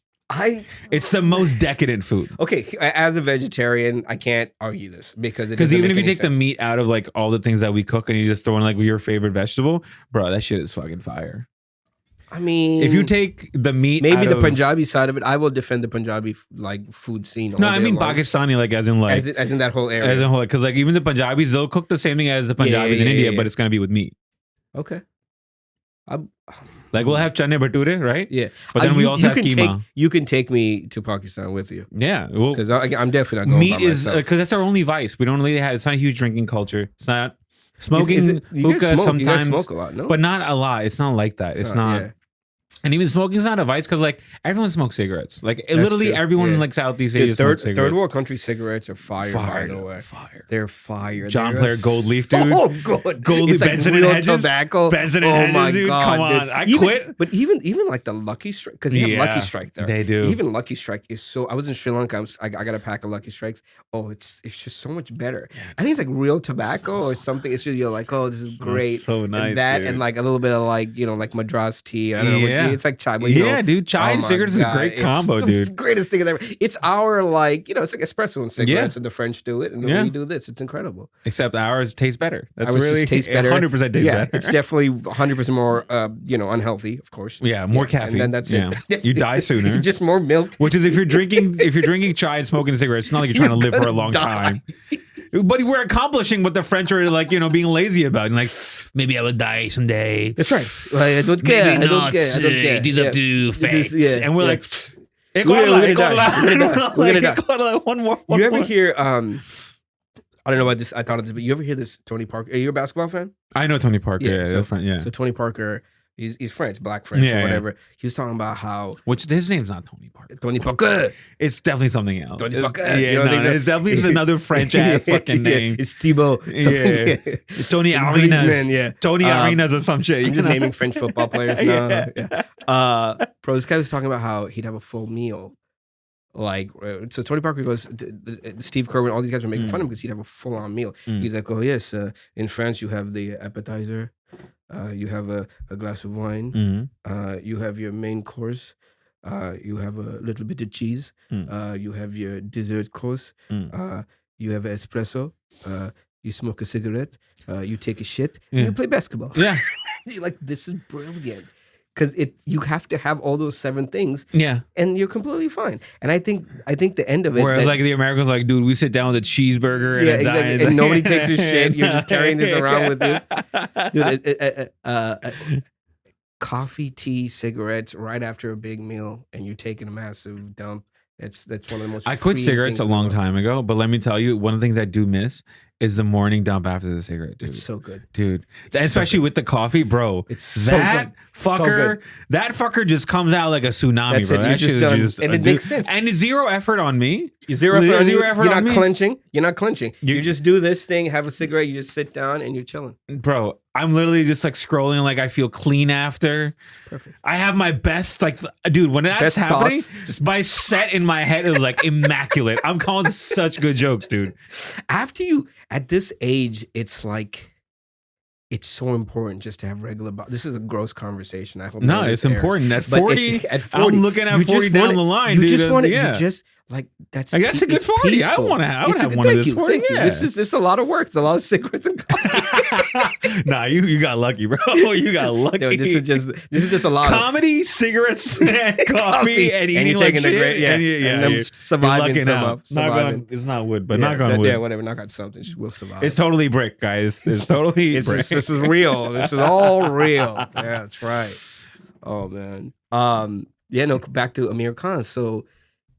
It's the most decadent food. Okay, as a vegetarian, I can't argue this because even if you take the meat out of like all the things that we cook and you just throw in like your favorite vegetable, bro, that shit is fucking fire. I mean, if you take the meat, maybe the Punjabi side of it, I will defend the Punjabi like food scene. No, I mean Pakistani, like as in that whole area, as in whole, because like even the Punjabis, they'll cook the same thing as the Punjabis in India, but it's gonna be with meat. Okay. Like we'll have chane bhature, right? Yeah, but then we also have keema. You can take me to Pakistan with you. Yeah, because I'm definitely not going. Meat is because that's our only vice. We don't really have. It's not a huge drinking culture. It's not smoking hookah sometimes. You guys smoke a lot, no? But not a lot. It's not like that. It's not. And even smoking's not a vice because like everyone smokes cigarettes. Like literally everyone in like Southeast Asia smokes cigarettes. Third world country cigarettes are fire, by the way. They're fire. John Player Gold Leaf, dude. Oh god, Gold Leaf, Benson and Hedges. Tobacco. Benson and Hedges, dude. God, come on, I quit. But even like the Lucky Strike, because you have Lucky Strike there. They do. Even Lucky Strike is so. I was in Sri Lanka. I got a pack of Lucky Strikes. Oh, it's just so much better. I think it's like real tobacco or something. It's just you're like, oh, this is great. So nice. And that and like a little bit of like like Madras tea. I don't know. It's like chai. But, yeah, dude. Chai and cigarettes is a great combo, dude. Greatest thing ever. It's our like it's like espresso and cigarettes, and the French do it, and we do this. It's incredible. Except ours taste better. That's really tastes better. 100% taste better. It's definitely 100% more unhealthy, of course. Yeah, more caffeine. And then that's it. You die sooner. Just more milk. Which is if you're drinking chai and smoking cigarettes, it's not like you're trying to live for a long time. But we're accomplishing what the French are like, being lazy about. And like, maybe I will die someday. That's right. Like, I don't care. Maybe I don't care. It is up to fate. And we're like, we're gonna die. One more. You ever hear? I don't know about this. I thought of this, but you ever hear this? Tony Parker. Are you a basketball fan? I know Tony Parker. Yeah, So Tony Parker. He's French, black French or whatever. He was talking about how his name's not Tony Parker. Tony Parker. It's definitely something else. Tony Parker. It's definitely another French ass fucking name. It's Thibaut. Tony Arenas. Tony Arenas or some shit. I'm just naming French football players now. Bro, this guy was talking about how he'd have a full meal. Like, so Tony Parker goes, Steve Kerr, all these guys were making fun of him because he'd have a full-on meal. He's like, oh yes, in France you have the appetizer. You have a glass of wine. You have your main course. You have a little bit of cheese. You have your dessert course. You have an espresso. You smoke a cigarette. You take a shit. And you play basketball. Yeah. You're like, this is brilliant. Because you have to have all those 7 things, and you're completely fine. And I think the end of it. Whereas like the Americans, like, dude, we sit down with a cheeseburger and exactly. And nobody takes your shit. You're just carrying this around with you, dude. Coffee, tea, cigarettes right after a big meal, and you're taking a massive dump. That's one of the most. I quit cigarettes a long time ago, but let me tell you, one of the things I do miss is the morning dump after the cigarette, dude. It's so good. Dude. Especially with the coffee, bro. It's so good. That fucker just comes out like a tsunami, that's bro. It. That shit just and it makes sense. And it's zero effort on me. Zero effort on you. You're not clenching. You're not clenching. You just do this thing, have a cigarette, you just sit down and you're chilling. Bro, I'm literally just like scrolling, like I feel clean after. Perfect. I have my best, like, dude, when that's best happening, just my set in my head is like immaculate. I'm calling such good jokes, dude. After you, at this age, it's like, it's so important just to have regular. This is a gross conversation. I hope no, it's important. At 40, I'm looking at 40 down the line. You dude, just want it. You just like that's. I guess a good 40. Peaceful. I would have one of this 40. Thank you. This is a lot of work. It's a lot of cigarettes and coffee. Nah, you got lucky, bro. You got lucky. Dude, this is just a lot. Comedy, cigarettes, and coffee, and eating like shit. And I'm surviving somehow. It's not wood, but knock on wood. Yeah, whatever. Knock on something. We'll survive. It's totally brick, guys. It's totally brick. This is real. This is all real. Yeah, that's right. Oh man. Back to Amir Khan. So,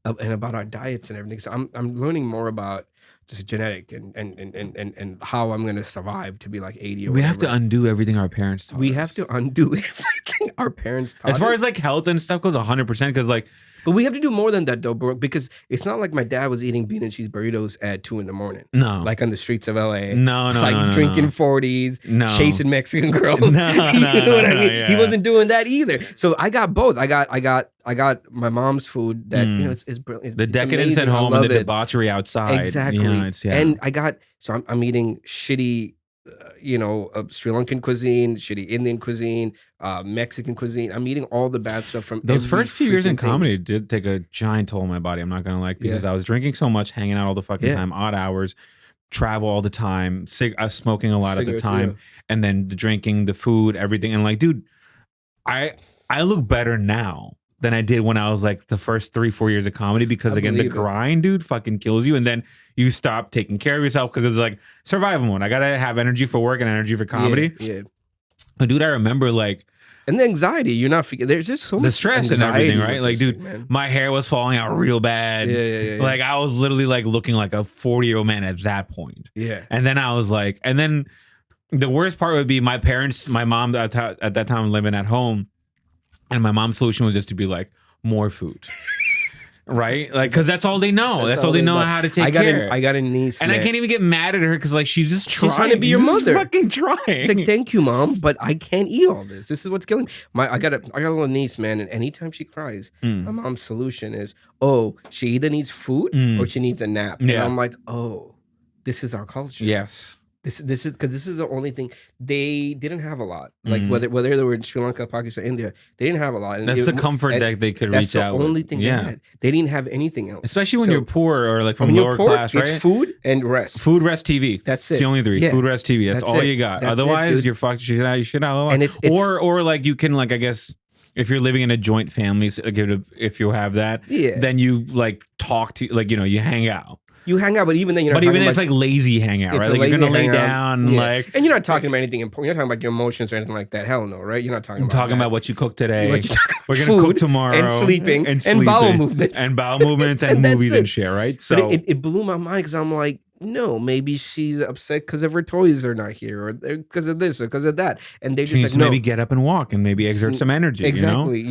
and about our diets and everything. So I'm learning more about just genetic and how I'm gonna survive to be like 80 or we have to undo everything our parents taught us. We have to undo everything our parents taught us. As far as like health and stuff goes, 100%. Because like, but we have to do more than that though, bro. Because it's not like my dad was eating bean and cheese burritos at 2 a.m. No, like on the streets of LA. No, drinking 40s, chasing Mexican girls. You know what I mean? Yeah. He wasn't doing that either. So I got both. I got my mom's food that it's brilliant. The decadence at home and the debauchery outside. Exactly. And I'm eating shitty. Sri Lankan cuisine, shitty Indian cuisine, Mexican cuisine. I'm eating all the bad stuff from those first few years in comedy. Did take a giant toll on my body. I'm not gonna like because I was drinking so much, hanging out all the fucking time, odd hours, travel all the time, smoking a lot at the time, and then the drinking, the food, everything. And like, dude, I look better now than I did when I was like the first 3-4 years of comedy because again the grind, dude, fucking kills you, and then you stop taking care of yourself because it's like survival mode. I gotta have energy for work and energy for comedy. Yeah. But dude, I remember like, and the anxiety, you're not. There's just so much the stress and everything, right? Like, dude, my hair was falling out real bad. Yeah. Like I was literally like looking like a 40-year-old man at that point. Yeah. And then I was like, and then the worst part would be my parents, my mom at that time living at home. And my mom's solution was just to be like, more food. Right? Like, because that's all they know. That's all they know how to take care. I got a niece. And I can't even get mad at her because, like, she's just trying. She's trying to be your mother. Fucking trying. It's like, thank you, Mom, but I can't eat all this. This is what's killing me. I got a little niece, man, and anytime she cries, my mom's solution is, oh, she either needs food or she needs a nap. And I'm like, oh, this is our culture. Yes. This is because this is the only thing they didn't have a lot. Like whether they were in Sri Lanka, Pakistan, India, they didn't have a lot. And that's the comfort that they could reach out. That's the only thing they had. They didn't have anything else. Especially when you're poor or like from lower class, right? It's food and rest. Food, rest, TV. That's it. It's the only three. Yeah. Food, rest, TV. That's all you got. Otherwise, you're fucked. You should have. And it's or like you can like I guess. If you're living in a joint family, if you have that, then you like talk to like you hang out. You hang out, but even then you're not. But even it's like lazy hangout, right? Like you're gonna lay down, like, and you're not talking about anything important. You're not talking about your emotions or anything like that. Hell no, right? You're not talking about what you cooked today. We're gonna cook tomorrow, and sleeping, and bowel movements, and movies and shit, right? So but it blew my mind because I'm like, no, maybe she's upset because of her toys are not here, or because of this, or because of that, and they just like, no, maybe get up and walk, and maybe exert some energy. Exactly,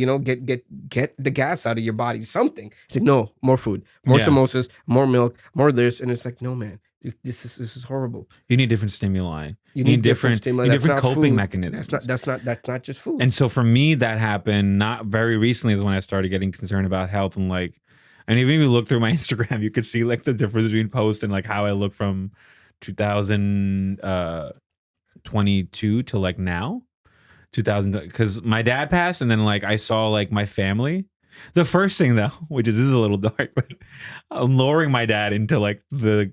get the gas out of your body, something. It's like, no, more food, more samosas, more milk, more this, and it's like, no, man, this is horrible. You need different stimuli. You need different stimuli. You need different coping mechanisms. That's not just food. And so for me, that happened not very recently. Is when I started getting concerned about health and like. And even if you look through my Instagram, you could see like the difference between post and like how I look from 2022 to like now, 2000. Because my dad passed, and then like I saw like my family. The first thing though, which is this is a little dark, but I'm lowering my dad into like the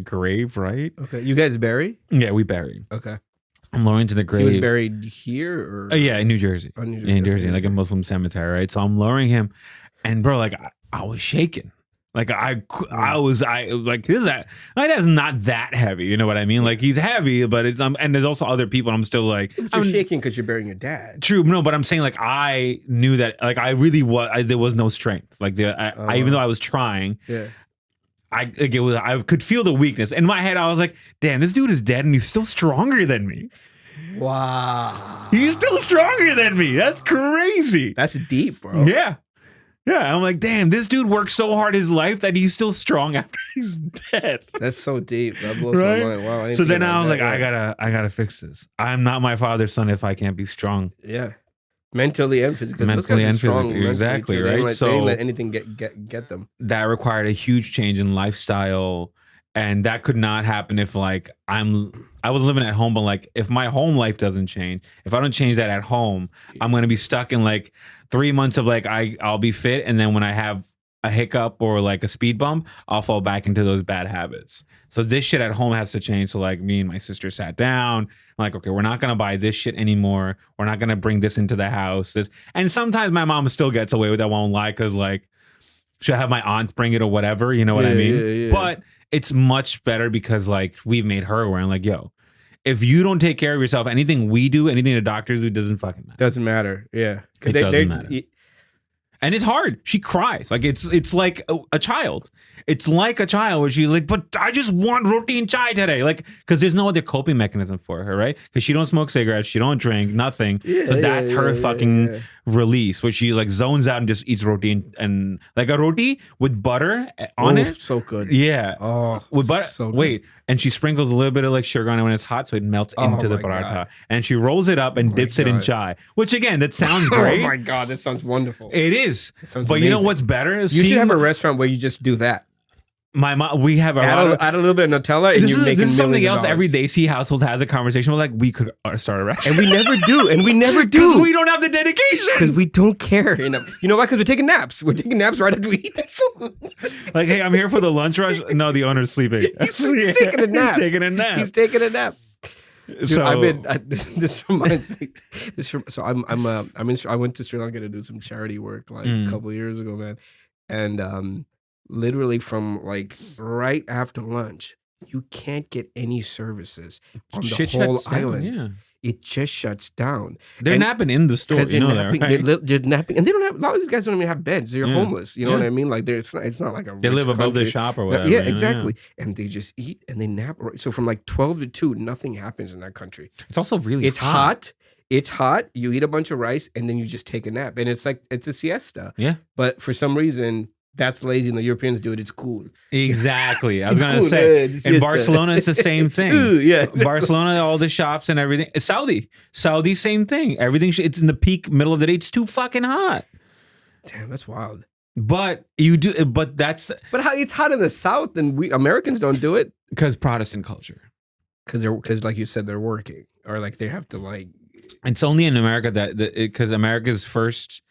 grave, right? Okay, you guys bury? Yeah, we bury. Okay. I'm lowering to the grave. He was buried here, or yeah, in New Jersey. Oh, New Jersey. In New Jersey, like a Muslim cemetery, right? So I'm lowering him, and bro, like. I was shaking. Like I was like this. My dad's not that heavy. You know what I mean? Like he's heavy, but it's and there's also other people. And I'm still like you're shaking because you're burying your dad. True, no, but I'm saying like I knew that like I really was. There was no strength. Like I even though I was trying, I could feel the weakness in my head. I was like, damn, this dude is dead and he's still stronger than me. Wow, he's still stronger than me. That's crazy. That's deep, bro. Yeah. Yeah, I'm like, damn, this dude worked so hard his life that he's still strong after he's dead. That's so deep. That blows my mind. Wow. So then I was like, I gotta fix this. I'm not my father's son if I can't be strong. Yeah, mentally and physically. Mentally and physically, exactly, right? So they didn't let anything get them. That required a huge change in lifestyle, and that could not happen if like I was living at home, but like if my home life doesn't change, if I don't change that at home, I'm gonna be stuck in like 3 months of like I'll be fit, and then when I have a hiccup or like a speed bump, I'll fall back into those bad habits. So this shit at home has to change. So like me and my sister sat down, I'm like, okay, we're not gonna buy this shit anymore. We're not gonna bring this into the house. And sometimes my mom still gets away with that, won't lie, because like she'll have my aunt bring it or whatever, you know what I mean? Yeah. But it's much better because like we've made her aware. I'm like, yo, if you don't take care of yourself, anything we do, anything the doctors do, doesn't fucking matter. Doesn't matter. Yeah. It doesn't matter. And it's hard. She cries. Like it's like a child. It's like a child where she's like, but I just want roti and chai today. Like, because there's no other coping mechanism for her, right? Because she don't smoke cigarettes, she don't drink, nothing. So that's her fucking release, where she like zones out and just eats roti and like a roti with butter on it. So good. Yeah. Oh, with butter. So good. Wait, and she sprinkles a little bit of like sugar on it when it's hot, so it melts into the paratha. God. And she rolls it up and dips it in chai. Which again, that sounds great. Oh my God, that sounds wonderful. It is. But amazing. You know what's better? You should have a restaurant where you just do that. My mom, we have add a little bit of Nutella, and you're making this is something else. Every Desi household has a conversation. We're like, we could start a restaurant, and we never do, because we don't have the dedication, because we don't care enough. You know why? Because we're taking naps. We're taking naps right after we eat that food. Like, hey, I'm here for the lunch rush. No, the owner's sleeping. He's taking a nap. He's taking a nap. He's taking a nap. Dude, so this reminds me. So I went to Sri Lanka to do some charity work like a couple of years ago, man, and literally from like right after lunch, you can't get any services on the whole island. Yeah. It just shuts down. They're napping in the store. You know that, right? They're napping, and they don't have. A lot of these guys don't even have beds. They're homeless. You know what I mean? Like it's not like a. They live above country. their shop or whatever. Yeah, exactly. Yeah. And they just eat and they nap. So from like 12 to 2, nothing happens in that country. It's also really It's hot. it's hot, you eat a bunch of rice, and then you just take a nap. And it's like, it's a siesta. Yeah. But for some reason, that's lazy and the Europeans do it. It's cool. Exactly. I was going to say, in Barcelona, it's the same thing. Yeah. Barcelona, all the shops and everything. Saudi, same thing. Everything, it's in the peak middle of the day. It's too fucking hot. Damn, that's wild. But how it's hot in the South and we Americans don't do it? Because Protestant culture. Because like you said, they're working or like they have to like. It's only in America because America's first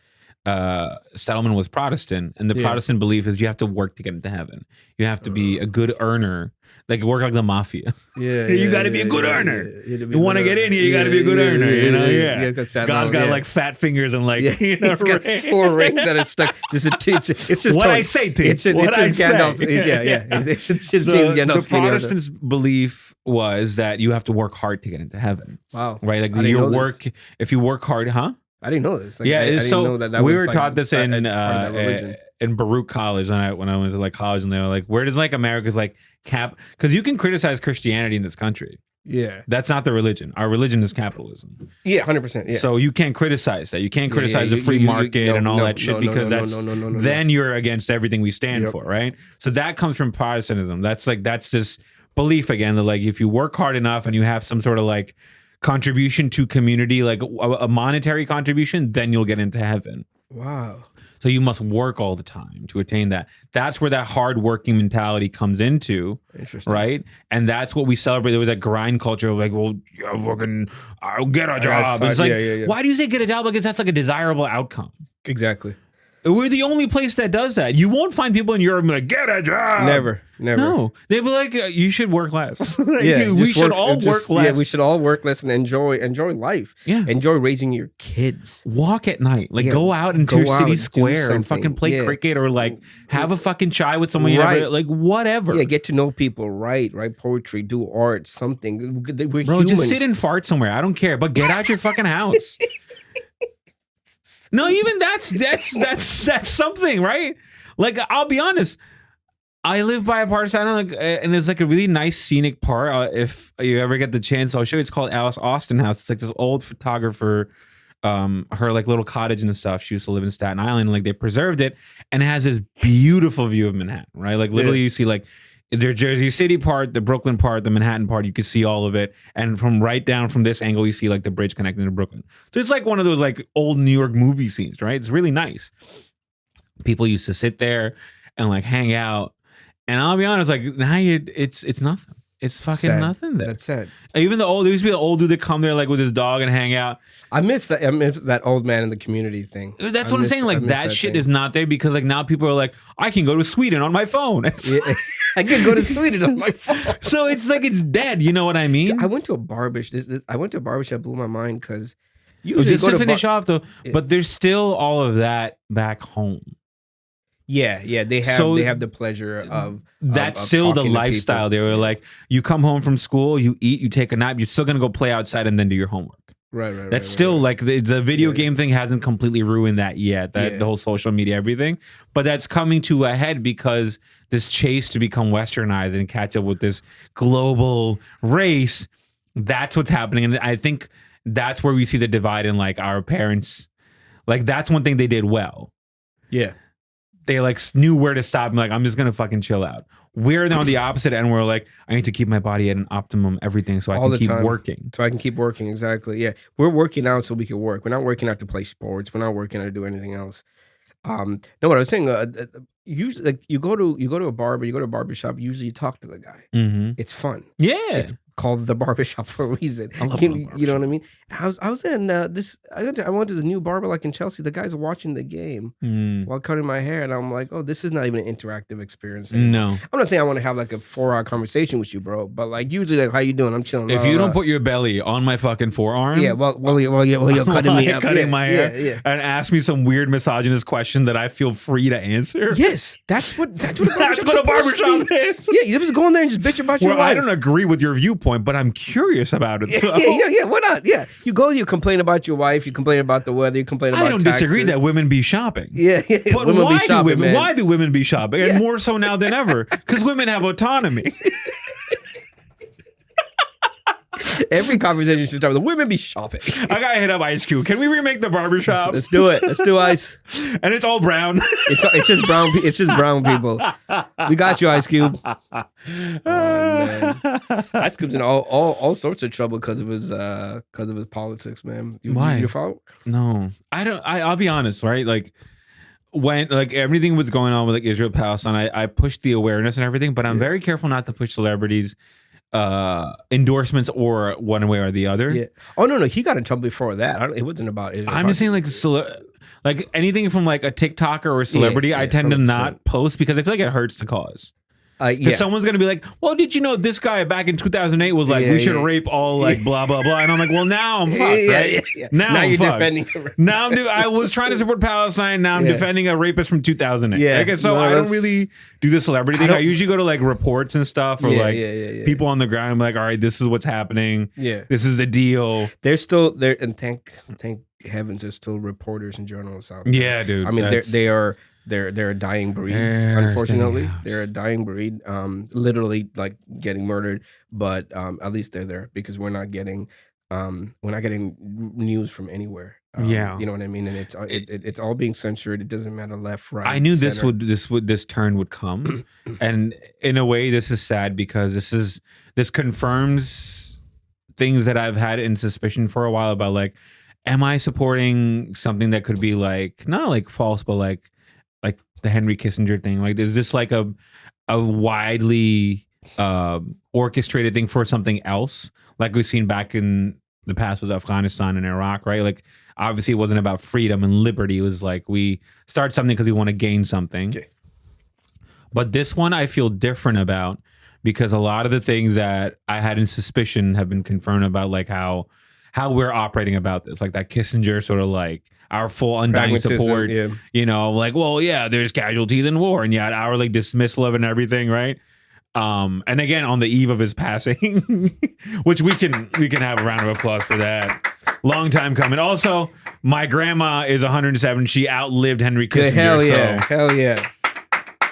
settlement was Protestant, and the Protestant belief is you have to work to get into heaven. You have to be a good earner, like work like the mafia. Yeah, you got to be a good earner. You want to get in here, you got to be a good earner. You know, God's got like fat fingers and like he's got 4 rings that are stuck. It's just what I say to you. It's just Gandalf. It's just James Gandalf. The Protestants' belief was that you have to work hard to get into heaven. Wow, right? Like if you work hard, huh? I didn't know this. Like, I didn't know that we were taught this in Farooq College when I was like college, and they were like, "Where does like America's like cap?" Because you can criticize Christianity in this country. Yeah, that's not the religion. Our religion is capitalism. Yeah, 100%. Yeah. So you can't criticize that. You can't criticize the free market and all that shit because then you're against everything we stand for, right? So that comes from Protestantism. That's this belief again that like if you work hard enough and you have some sort of like contribution to community, like a monetary contribution, then you'll get into heaven. Wow. So you must work all the time to attain that. That's where that hard working mentality comes into. Interesting. Right? And that's what we celebrate with that grind culture of like, well, I'll get a job. It's like, why do you say get a job? Because that's like a desirable outcome. Exactly. We're the only place that does that. You won't find people in Europe like, get a job. Never. No. They'd be like, you should work less. We should all work less. Yeah, we should all work less and enjoy life. Yeah. Enjoy raising your kids. Walk at night. Like go out into your city square and fucking play cricket or like have a fucking chai with someone you never, like whatever. Yeah, get to know people. Write poetry, do art, something. We're Bro, humans. just sit and fart somewhere. I don't care. But get out your fucking house. No, even that's something, right? Like, I'll be honest. I live by a part of town, and it's like a really nice scenic part. If you ever get the chance, I'll show you. It's called Alice Austin House. It's like this old photographer, her like little cottage and stuff. She used to live in Staten Island, and like they preserved it, and it has this beautiful view of Manhattan, right? Like literally, you see like their Jersey City part, the Brooklyn part, the Manhattan part, you can see all of it. And from right down from this angle, you see like the bridge connecting to Brooklyn. So it's like one of those like old New York movie scenes, right? It's really nice. People used to sit there and like hang out. And I'll be honest, like now it's nothing. It's fucking nothing there. That's sad. Even there used to be an old dude that come there like with his dog and hang out. I miss that old man in the community thing. That's what I'm saying. Like that shit is not there because like now people are like, I can go to Sweden on my phone. I can go to Sweden on my phone. So it's like it's dead. You know what I mean? I went to a barbershop. I went to a barbershop, blew my mind because just to finish off though, but there's still all of that back home. Yeah, they have the pleasure of that's still the lifestyle. They were like, you come home from school, you eat, you take a nap, you're still gonna go play outside and then do your homework. Right. That's still like the video game thing hasn't completely ruined that yet. The whole social media, everything, but that's coming to a head because this chase to become westernized and catch up with this global race. That's what's happening, and I think that's where we see the divide in like our parents. Like that's one thing they did well. Yeah. They like knew where to stop. I'm like, I'm just gonna fucking chill out. We're on the opposite end. We're like, I need to keep my body at an optimum everything so I can keep working. So I can keep working. Exactly. Yeah, we're working out so we can work. We're not working out to play sports. We're not working out to do anything else. No, what I was saying. Usually, like you go to a barber, you go to a barbershop. Usually, you talk to the guy. Mm-hmm. It's fun. Yeah. It's called the barbershop for a reason. I love you know what I mean? I was in this. I went to the new barber like in Chelsea. The guy's watching the game while cutting my hair, and I'm like, oh, this is not even an interactive experience anymore. No, I'm not saying I want to have like a 4-hour conversation with you, bro. But like usually, like, how you doing? I'm chilling. If you don't put your belly on my fucking forearm, well, you're cutting me up, cutting my hair, and ask me some weird misogynist question that I feel free to answer. Yes, that's what a barbershop is. Yeah, you just go in there and just bitch about your life. I don't agree with your viewpoint, but I'm curious about it. Yeah. Why not? Yeah, you go. You complain about your wife. You complain about the weather. You complain about. I don't disagree that women be shopping. Yeah. But why do women be shopping? And more so now than ever, because women have autonomy. Every conversation should start with the women be shopping. I gotta hit up Ice Cube. Can we remake the barbershop? Let's do it. Let's do Ice. And it's all brown. It's just brown. It's just brown people. We got you, Ice Cube. Oh, man. Ice Cube's in all sorts of trouble because of his politics, man. Why? Your fault? No, I don't. I'll be honest, right? Like when like everything was going on with like Israel Palestine, I pushed the awareness and everything, but I'm very careful not to push celebrities endorsements or one way or the other. Yeah. Oh no, he got in trouble before that. It wasn't about Israel. I'm just saying like anything from like a TikToker or a celebrity, I tend 100%. To not post because I feel like it hurts the cause. Because someone's gonna be like, well, did you know this guy back in 2008 was like, we should rape all like blah blah blah, and I'm like, well, now I'm fucked, right? Now you're defending. Now I was trying to support Palestine. Now I'm defending a rapist from 2008. Yeah, so I don't really do the celebrity thing. I usually go to like reports and stuff or people on the ground. I'm like, all right, this is what's happening. Yeah, this is the deal. There's still there, and thank heavens, there's still reporters and journalists out there. Yeah, dude. I mean, they're a dying breed, unfortunately. They're a dying breed, literally like getting murdered. But at least they're there because we're not getting news from anywhere. You know what I mean? And it's all being censored. It doesn't matter left, right. I knew center. this turn would come, and in a way, this is sad because this confirms things that I've had in suspicion for a while about like, am I supporting something that could be like not like false, but like the Henry Kissinger thing? Like, is this like a widely orchestrated thing for something else? Like we've seen back in the past with Afghanistan and Iraq, right? Like, obviously it wasn't about freedom and liberty. It was like, we start something because we want to gain something. Okay. But this one I feel different about because a lot of the things that I had in suspicion have been confirmed about like how we're operating about this. Like that Kissinger sort of like, our full undying support, you know, like, well, yeah, there's casualties in war, and yet our like dismissal of it and everything, right? And again, on the eve of his passing, which we can have a round of applause for that. Long time coming. Also, my grandma is 107. She outlived Henry Kissinger. Hell yeah.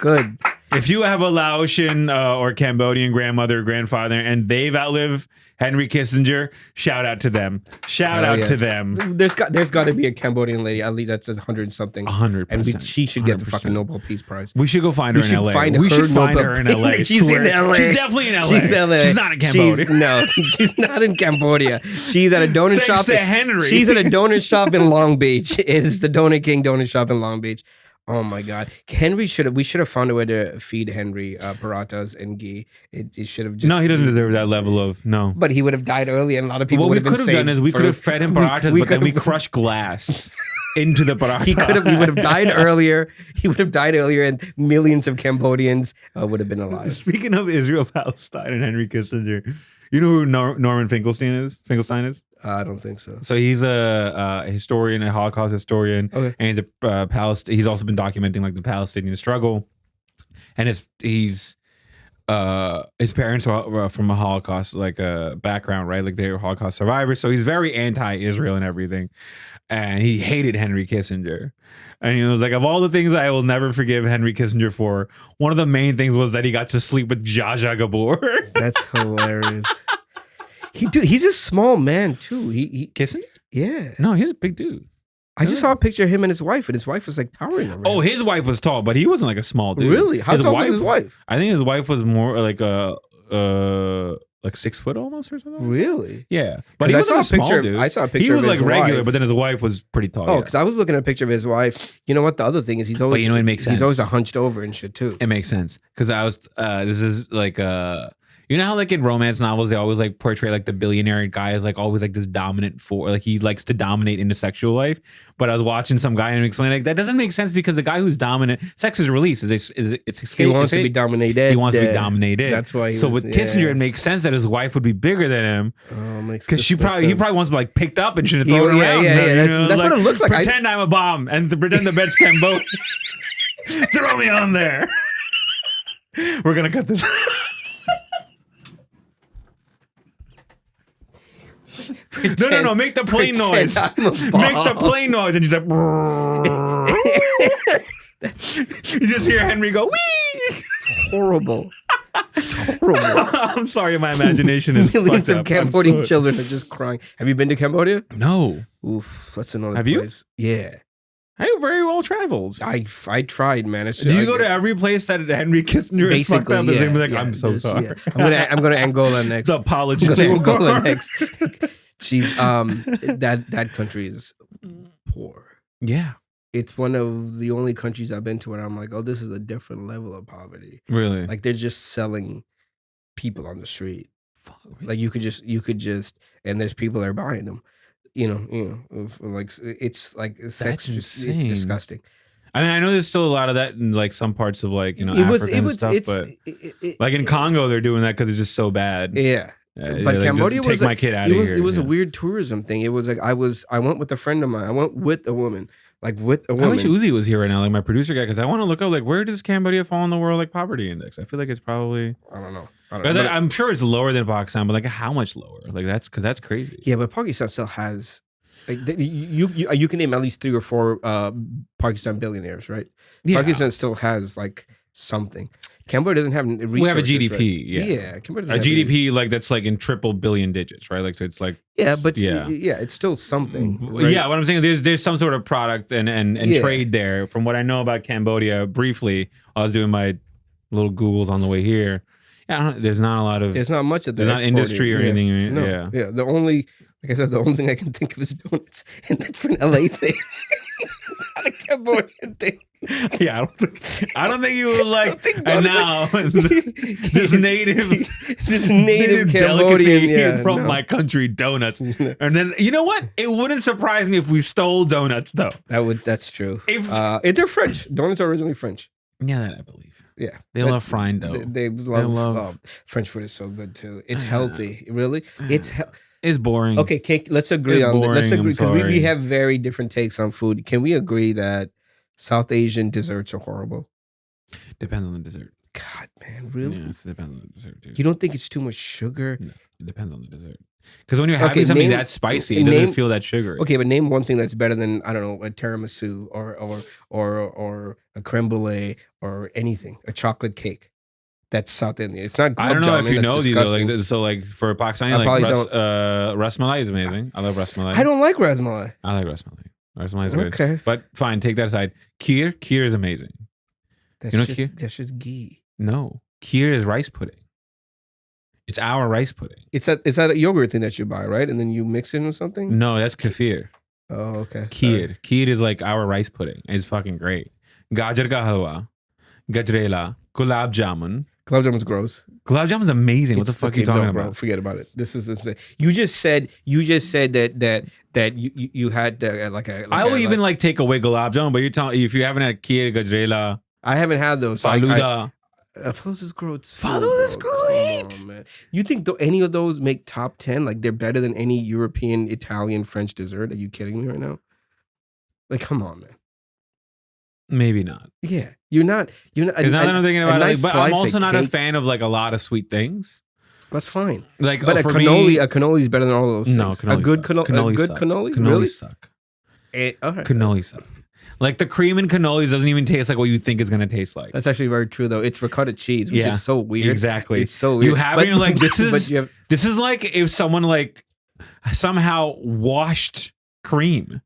Good. If you have a Laotian or Cambodian grandmother or grandfather and they've outlived Henry Kissinger, shout out to them. Shout out to them. There's got to be a Cambodian lady, at least that says 100 something. 100%. And she should get the fucking Nobel Peace Prize. We should go find her in LA. We should find her in LA. She's in LA. She's definitely in LA. She's LA. She's not in Cambodia. She's not in Cambodia. She's at a donut shop. Thanks to Henry. She's at a donut shop in Long Beach. It is the Donut King donut shop in Long Beach. Oh my God, we should have found a way to feed Henry parathas and ghee. It should have just. No, he doesn't deserve that level of no. But he would have died early, and a lot of people. What we could have done is we could have fed him parathas, but then we crushed glass into the paratha. He would have died earlier. He would have died earlier, and millions of Cambodians would have been alive. Speaking of Israel, Palestine, and Henry Kissinger, you know who Norman Finkelstein is? I don't think so. So he's a historian, a Holocaust historian, and he's also been documenting like the Palestinian struggle. And his parents were from a Holocaust background, right? Like they were Holocaust survivors. So he's very anti-Israel and everything, and he hated Henry Kissinger. And like of all the things I will never forgive Henry Kissinger for, one of the main things was that he got to sleep with Zsa Zsa Gabor. That's hilarious. He's a small man too. He Kissinger? Yeah. No, he's a big dude. I just saw a picture of him and his wife was like towering over him. Oh, his wife was tall, but he wasn't like a small dude. Really? How tall was his wife? I think his wife was more like like 6 foot almost or something. Really? Yeah. But I saw a picture. Dude. I saw a picture. He was of like regular, but then his wife was pretty tall. Oh, because I was looking at a picture of his wife. You know what? The other thing is he's always. But it makes sense. He's always hunched over and shit too. It makes sense because I was. This is like you know how like in romance novels they always like portray like the billionaire guy as like always like this dominant like he likes to dominate in the sexual life. But I was watching some guy and explaining like that doesn't make sense because the guy who's dominant, sex is release. It's escape. He wants to be dominated. He wants to be dominated. That's why. With Kissinger, it makes sense that his wife would be bigger than him. Because he probably wants to be like picked up and shouldn't throw it around. Yeah. That's what it looks like. Pretend I'm a bomb and pretend the bed's Cambodia. Throw me on there. We're gonna cut this. No. Make the plane noise. Make the plane noise. And she's like, you just hear Henry go, wee. It's horrible. It's horrible. I'm sorry, my imagination is millions of Cambodian children are just crying. Have you been to Cambodia? No. Oof, that's another Have place. You? Yeah. I'm very well traveled. I tried, man. Do you go to every place that Henry Kissinger is fucked up? Yeah, be like, I'm so sorry. Yeah. I'm gonna Angola next. The apology to Angola next. Jeez, that country is poor. Yeah. It's one of the only countries I've been to where I'm like, oh, this is a different level of poverty. Really? Like they're just selling people on the street. Like you could just, and there's people that are buying them. Like it's like sex. It's disgusting. I mean, I know there's still a lot of that in like some parts of like African stuff, but like in Congo, they're doing that because it's just so bad. Yeah. But Cambodia was my kid out of here. It was a weird tourism thing. It was like I went with a friend of mine. I went with a woman. I wish Uzi was here right now, like my producer guy, because I want to look up like where does Cambodia fall in the world like poverty index? I feel like it's probably I don't know. I'm sure it's lower than Pakistan, but like how much lower? Like that's crazy. Yeah, but Pakistan still has like you can name at least 3 or 4 Pakistan billionaires, right? Yeah. Pakistan still has like something. Cambodia doesn't have resources. We have a GDP, right? Yeah. Cambodia a GDP like that's like in triple billion digits, right? Like so it's like it's still something. Right? Yeah, what I'm saying is there's some sort of product and trade there. From what I know about Cambodia, briefly, I was doing my little Googles on the way here. Yeah, there's not a lot of. There's not much of that. There's not industry or anything. No. Yeah. The only, like I said, the only thing I can think of is donuts, and that's for an LA thing. Not a Cambodian thing. Yeah, I don't think you would like. And now this native Cambodian from my country, donuts. And then you know what? It wouldn't surprise me if we stole donuts, though. That's true. If they're French, donuts are originally French. Yeah, that I believe. Yeah, they love frying dough. They love French food is so good too. It's healthy, really. It's boring. Okay, let's agree on that. Let's agree because we have very different takes on food. Can we agree that South Asian desserts are horrible? Depends on the dessert. God, man, really? Yeah, it depends on the dessert, dude. You don't think it's too much sugar? No, it depends on the dessert. Because when you're having something that spicy, it doesn't feel that sugary. Okay, but name one thing that's better than, I don't know, a tiramisu or a creme brulee or anything, a chocolate cake. That's South Indian. It's not. I don't know if you know these. Like, so, like for Pakistani, ras malai is amazing. I love ras malai. I don't like ras malai. I like ras malai. Ras malai is good. Okay, but fine. Take that aside. Kheer is amazing. Kheer? That's just ghee. No, kheer is rice pudding. It's our rice pudding. It's that a yogurt thing that you buy, right? And then you mix it with something? No, that's kefir. Oh, okay. Kheer. Kheer is like our rice pudding. It's fucking great. Gajar ka halwa, gajrela, gulab jamun. Gulab jamun's gross. Gulab jamun's amazing. What the fuck are you talking about? Forget about it. This is insane. You just said that you had I will even take away gulab jamun, but you're telling if you haven't had kheer, gajrela. I haven't had those. Faluda. Faluda is gross. Faluda is great. Oh, man. You think any of those make top 10? Like they're better than any European, Italian, French dessert? Are you kidding me right now? Like, come on, man. Maybe not. Yeah, you're not. Because now that I'm thinking about it, but I'm also not a fan of like a lot of sweet things. That's fine. Like, but a cannoli is better than all of those things. No, a good cannoli. Really? Suck. Okay. Cannoli suck. Like the cream in cannolis doesn't even taste like what you think it's gonna taste like. That's actually very true, though. It's ricotta cheese, which is so weird. Exactly. It's so weird. You have it like this is this is like if someone like somehow washed cream.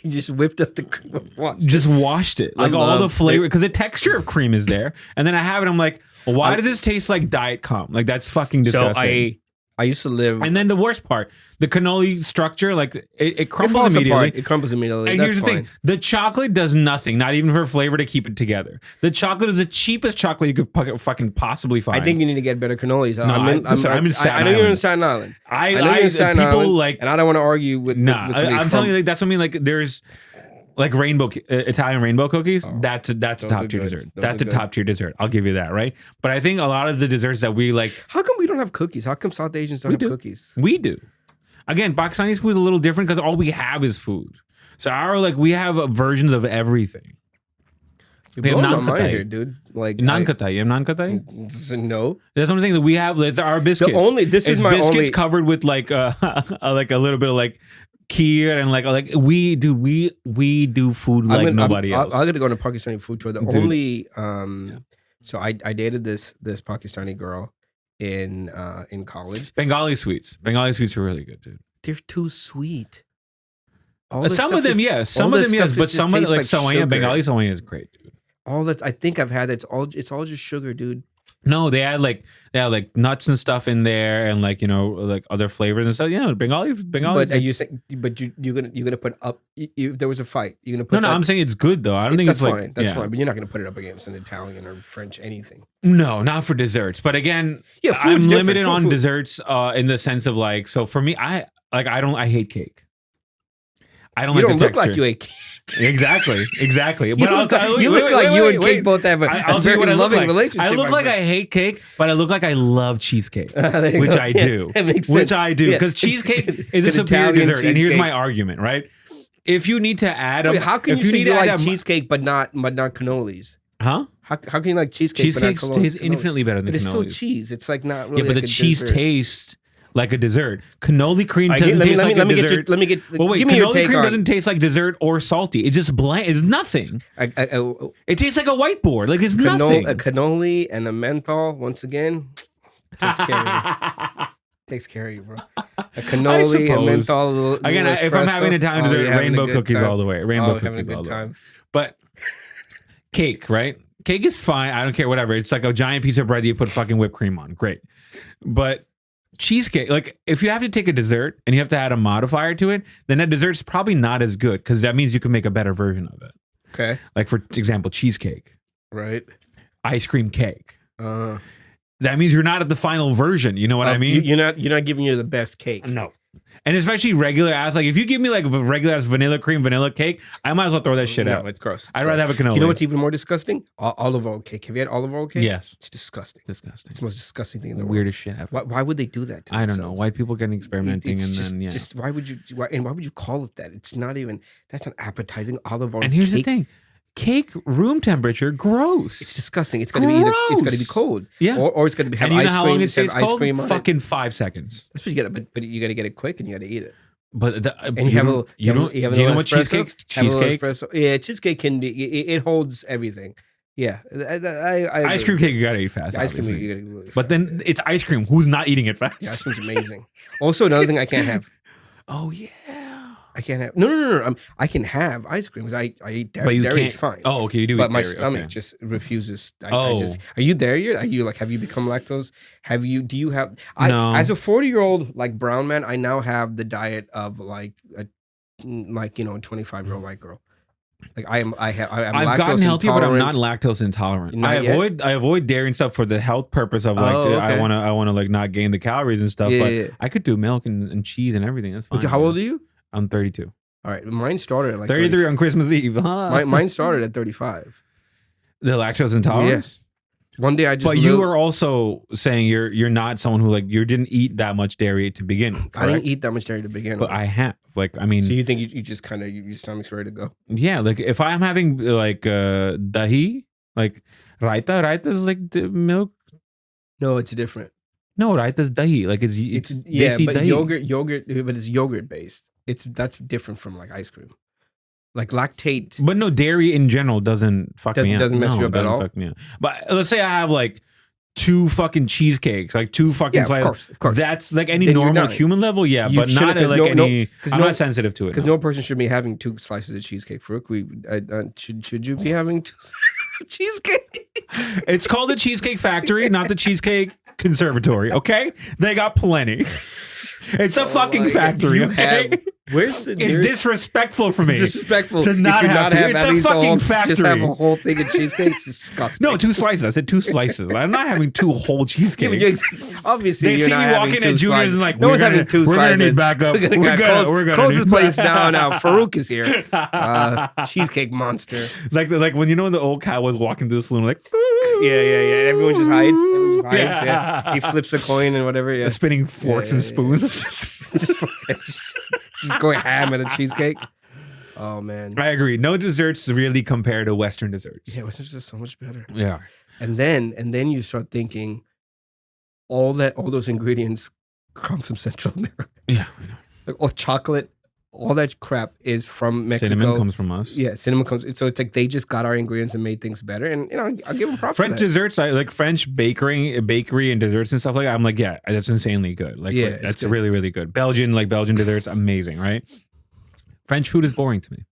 You just whipped up the cream. Just washed it. Like all the flavor, because the texture of cream is there. And then I have it, I'm like, well, why does this taste like Diet Coke? Like that's fucking disgusting. So I used to live. And then the worst part, the cannoli structure, like it crumbles immediately. It crumbles immediately. And here's the thing: the chocolate does nothing, not even for flavor to keep it together. The chocolate is the cheapest chocolate you could fucking possibly find. I think you need to get better cannolis. No, I'm in Staten Island. I know you're in Staten Island. And I don't want to argue with. I'm telling you, like that's what I mean. Like there's. Like Italian rainbow cookies, that's a top tier dessert. That's a top tier dessert. I'll give you that, right? But I think a lot of the desserts that we like. How come we don't have cookies? How come South Asians don't have cookies? We do. Again, Pakistani food is a little different because all we have is food. So we have versions of everything. We have naan katai here, dude. Like naan katai. You have naan katai? No. That's what I'm saying. That we have. It's our biscuits. It's biscuits covered with like a little bit of like. Kheer and like we do food like nobody else. I'm gonna go on a Pakistani food tour. The only So I dated this Pakistani girl in college. Bengali sweets are really good, dude. They're too sweet. Some of them, yes. Some of them, yes. But some of like Sawaiya, Bengali Sawaiya is great, dude. All that I think I've had, it's all just sugar, dude. No, they had like nuts and stuff in there, and like like other flavors and stuff. Yeah, Bengali. But are you saying? But you're gonna put up? If there was a fight, you're gonna put. No, I'm saying it's good though. I don't think it's fine. Like that's fine. But you're not gonna put it up against an Italian or French anything. No, not for desserts. But again, I'm limited on desserts in the sense of like. So for me, I hate cake. I don't like the texture. You don't look like you ate cake. Exactly. But you look like you and cake both have a very loving relationship. I look like I hate cake, but I look like I love cheesecake, which I do. That makes sense. Which I do, because cheesecake is a superior dessert. And here's my argument, right? If you need to add how can you say you like cheesecake but not cannolis? Huh? How can you like cheesecake? Cheesecake tastes infinitely better than cannolis. But it's still cheese. It's like not really. Yeah, but the cheese tastes like a dessert. Cannoli cream doesn't taste like a dessert. Cannoli cream doesn't taste like dessert or salty. It just bland. It's nothing. It tastes like a whiteboard. Like it's nothing. A cannoli and a menthol, once again, takes care of you, bro. A cannoli, a menthol. Again, if I'm having Italian dessert, rainbow cookies all the way. Rainbow cookies all the way. But cake, right? Cake is fine. I don't care. Whatever. It's like a giant piece of bread that you put fucking whipped cream on. Great. But cheesecake, like if you have to take a dessert and you have to add a modifier to it, then that dessert's probably not as good, because that means you can make a better version of it. Okay. Like for example, cheesecake. Right. Ice cream cake. That means you're not at the final version. You know what I mean? You're not giving you the best cake. No. And especially regular ass, like if you give me like a regular ass vanilla cream vanilla cake, I might as well throw that shit out. It's gross. I'd rather have a cannoli. You know what's even more disgusting? Olive oil cake. Have you had olive oil cake? Yes. It's disgusting. It's the most disgusting thing in the world. Weirdest shit ever. Why would they do that to themselves? I don't know. White people getting experimenting why would you call it that? It's not even, that's an appetizing olive oil cake. And here's the thing. Cake room temperature, gross. It's disgusting. It's gonna be cold. Yeah. Or it's gonna be have and you ice know how cream. long it stays cold? Cream fucking 5 seconds. That's what you get. But you gotta get it quick and you gotta eat it. But you know what cheesecake? Yeah, cheesecake can be. It holds everything. Yeah, ice cream cake you gotta eat fast. Ice cream you gotta eat really fast. But then it's ice cream. Who's not eating it fast? Yeah, that seems amazing. Also, another thing I can't have. Oh yeah. I can't have no. I can have ice cream because I eat dairy. Dairy is fine. Oh, okay, you do. But my stomach just refuses. Are you there yet? Are you like? Have you become lactose? Do you have? No. As a 40-year-old like brown man, I now have the diet of like a 25-year-old white girl. Like I've gotten healthier, but I'm not lactose intolerant. I avoid dairy and stuff for the health purpose of like I want to like not gain the calories and stuff. But I could do milk and cheese and everything. That's fine. How old are you? I'm 32. All right, mine started at like 33 on Christmas Eve. Mine started at 35. The lactose intolerance. Yes. One day I just. But you are also saying you're not someone who like you didn't eat that much dairy to begin with. Correct? I didn't eat that much dairy to begin with. But I have. Like I mean. So you think you just kind of your stomach's ready to go? Yeah, like if I'm having like dahi, like raita is like milk. No, it's different. No, raita is dahi. Like it's but dahi. yogurt, but it's yogurt based. That's different from like ice cream, like lactate. But no, dairy in general doesn't me up. Doesn't mess you up at all. Fuck me up. But let's say I have like 2 fucking cheesecakes, like 2 fucking slices. Of course. That's like any normal human level, but not at like any. I'm not sensitive to it. Because no person should be having 2 slices of cheesecake. Farooq, should you be having 2 slices of cheesecake? It's called the Cheesecake Factory, not the Cheesecake Conservatory. Okay, they got plenty. It's a fucking factory. Okay. Where's the? It's disrespectful for me. Disrespectful to not have to. It's a fucking factory. Just have a whole thing of cheesecake. It's disgusting. No, 2 slices. I said 2 slices. I'm not having 2 whole cheesecakes. Obviously, they see me walking at Juniors and like, no one's having 2 slices. We're gonna need backup. We're gonna close this place down now. Farooq is here. Cheesecake monster. Like when when the old cat was walking through the saloon, like. Yeah. Everyone just hides. Yeah. He flips a coin and whatever. Yeah. Spinning forks and spoons. Just going ham at a cheesecake. Oh man, I agree. No desserts really compare to Western desserts. Yeah, Western desserts are so much better. Yeah, and then you start thinking, all those ingredients come from Central America. Yeah, I know. Like all chocolate, all that crap is from Mexico. Cinnamon comes from us. Yeah, cinnamon comes. So it's like they just got our ingredients and made things better. And I'll give them props. French desserts, like French bakery and desserts and stuff like that. I'm like, yeah, that's insanely good. Like, yeah, that's really, really good. Belgian desserts, amazing, right? French food is boring to me.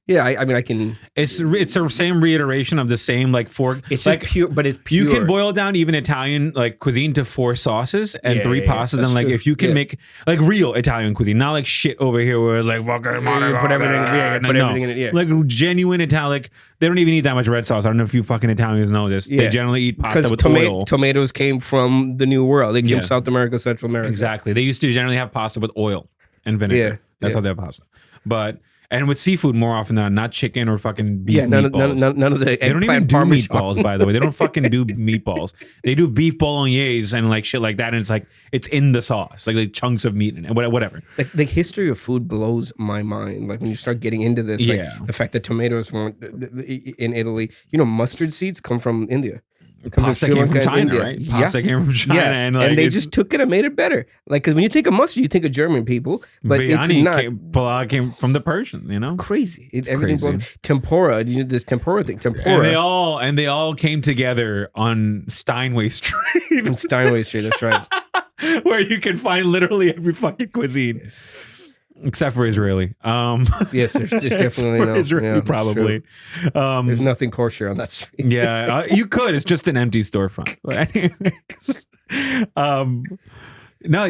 Yeah, I mean, I can. It's the same reiteration of the same like four. It's like, just pure, but it's pure. You can boil down even Italian like cuisine to 4 sauces and 3 pastas, and like true. If you can make like real Italian cuisine, not like shit over here where like fucking put everything in it. Yeah, like genuine Italian. Like, they don't even eat that much red sauce. I don't know if you fucking Italians know this. Yeah. They generally eat pasta with oil. Tomatoes came from the New World. They came from South America, Central America. Exactly. They used to generally have pasta with oil and vinegar. Yeah, that's how they have pasta. But. And with seafood more often than not chicken or fucking beef meatballs. None of the they don't even do meatballs, by the way. They don't fucking do meatballs. They do beef bolognese and like shit like that. And it's like, it's in the sauce. Like chunks of meat and whatever. Like the history of food blows my mind. Like when you start getting into this, like the fact that tomatoes weren't in Italy. Mustard seeds come from India. Pasta came from China, right? Pasta came from China. And they just took it and made it better. Like, because when you think of mustard, you think of German people. But Biryani came from the Persian, It's crazy. Everything crazy. Tempura, this tempura thing. Tempura. And they all came together on Steinway Street. On Steinway Street, that's right. Where you can find literally every fucking cuisine. Yes. Except for Israeli. Yes, there's definitely no. Israeli, probably. There's nothing kosher on that street. Yeah, you could. It's just an empty storefront. No,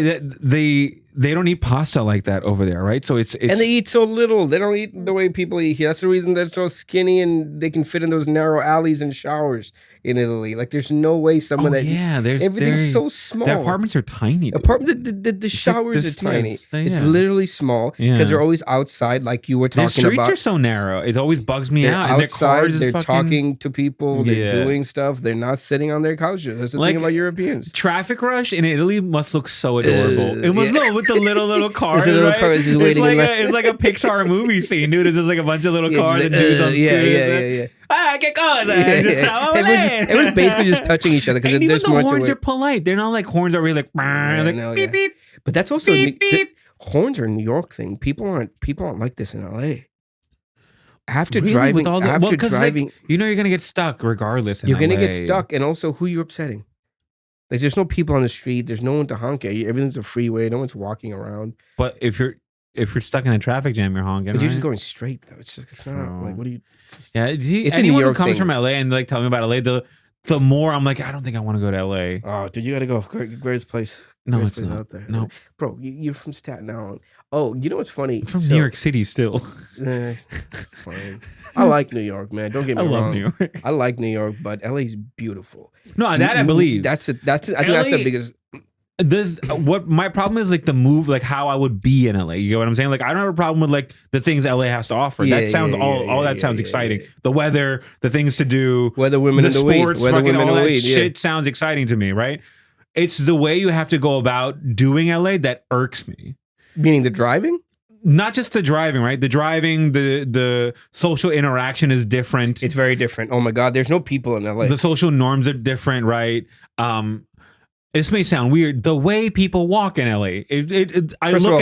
they don't eat pasta like that over there, right? So it's and they eat so little. They don't eat the way people eat here. That's the reason they're so skinny and they can fit in those narrow alleys and showers in Italy. Like, there's no way someone everything's so small. The apartments are tiny. The showers are tiny. It's literally small because they're always outside, like you were talking about. The streets are so narrow. It always bugs me out. Outside, and their cars they're talking to people. They're doing stuff. They're not sitting on their couches. That's the thing about Europeans. Traffic rush in Italy must look so adorable. It must look with the little cars. It's like a Pixar movie scene, dude. It's just like a bunch of little cars and dudes on scooters. Get cars. Everyone's basically just touching each other because even the horns are polite. They're not like horns are really like beep beep. But that's also beep, beep. Horns are a New York thing. People aren't like this in LA. After driving, you're gonna get stuck regardless. You're gonna get stuck, and also who you're upsetting. Like, there's no people on the street. There's no one to honk at you. Everything's a freeway. No one's walking around. But if you're stuck in a traffic jam, you're honking. But you're just going straight though. It's not like, what do you? Yeah, it's anyone who comes from LA and like tell me about LA, the more I'm like, I don't think I want to go to LA. Oh, dude, you gotta go. Greatest place. No, it's not. Out there. No, bro, you're from Staten Island. Oh, you know what's funny? I'm from New York City still. Fine. I like New York, man. Don't get me wrong. I love New York. I like New York, but LA's beautiful. No, that I believe. I think that's the biggest. What my problem is, like the move, like how I would be in LA. You get what I'm saying? Like, I don't have a problem with like the things LA has to offer. That sounds sounds exciting. The weather, the things to do, weather, women, the in the sports, weed. Fucking all that shit sounds exciting to me, right? It's the way you have to go about doing LA that irks me. Meaning the driving? Not just the driving, right? The driving, the social interaction is different. It's very different. Oh my God, there's no people in LA. The social norms are different, right? This may sound weird. The way people walk in LA, first of all,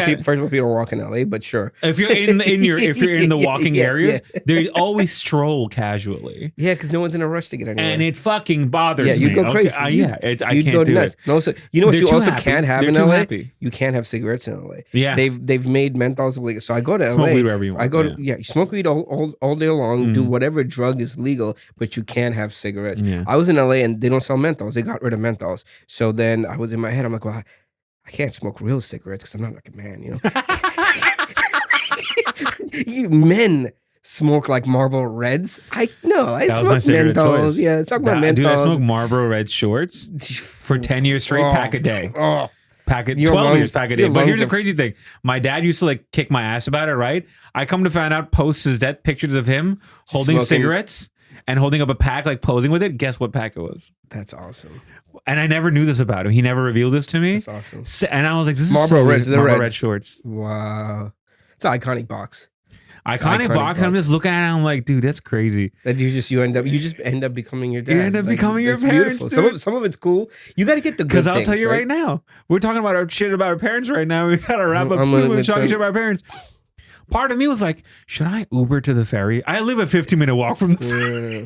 people walk in LA, but sure. If you're in the walking areas, they always stroll casually. Yeah, because no one's in a rush to get anywhere, and it fucking bothers me. You go crazy. I can't do nuts. it. Also, you know what you also can't have in LA? You can't have cigarettes in LA. Yeah, they've made menthols illegal. So I go to LA. Smoke weed wherever you want. You smoke weed all day long. Do whatever drug is legal, but you can't have cigarettes. Yeah. I was in LA and they don't sell menthols. They got rid of menthols. So then I was in my head, I'm like, well, I can't smoke real cigarettes because I'm not like a man, Men smoke like Marlboro Reds. I smoke menthols. Yeah, talk about menthols. Dude, I smoke Marlboro Red shorts for 10 years straight, pack a day. 12 years pack a day. But here's the crazy thing. My dad used to like kick my ass about it, right? I come to find out, posts his death pictures of him holding cigarettes and holding up a pack, like posing with it. Guess what pack it was? That's awesome. And I never knew this about him. He never revealed this to me. That's awesome. And I was like, this is Marlboro Reds. Marlboro Red shorts. Wow. It's an iconic box. Iconic box. And I'm just looking at it. I'm like, dude, that's crazy. That you just end up becoming your dad. You end up becoming your parents. Some of it's cool. You got to get the good things. Because I'll tell you right now, we're talking about our shit about our parents right now. We got to wrap up soon. We're talking shit about our parents. Part of me was like, should I Uber to the ferry? I live a 15-minute walk from the ferry.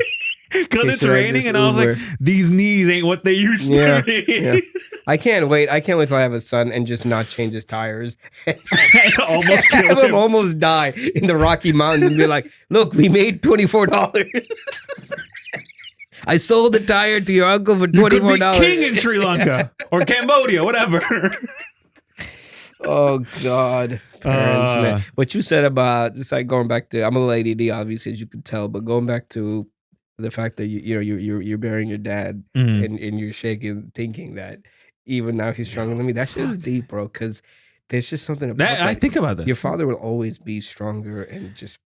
Because it's raining, and I was like, these knees ain't what they used to be. Yeah. I can't wait till I have a son and just not change his tires. almost die in the Rocky Mountains and be like, look, we made $24. I sold the tire to your uncle for $24. You could be king in Sri Lanka or Cambodia, whatever. Oh, God. Parents, man. What you said about, just like going back to, I'm a lady D, obviously, as you can tell, but going back to the fact that you're burying your dad and you're shaking, thinking that even now he's stronger than me. That shit is deep, bro. Because there's just something about that. I think about this. Your father will always be stronger, and just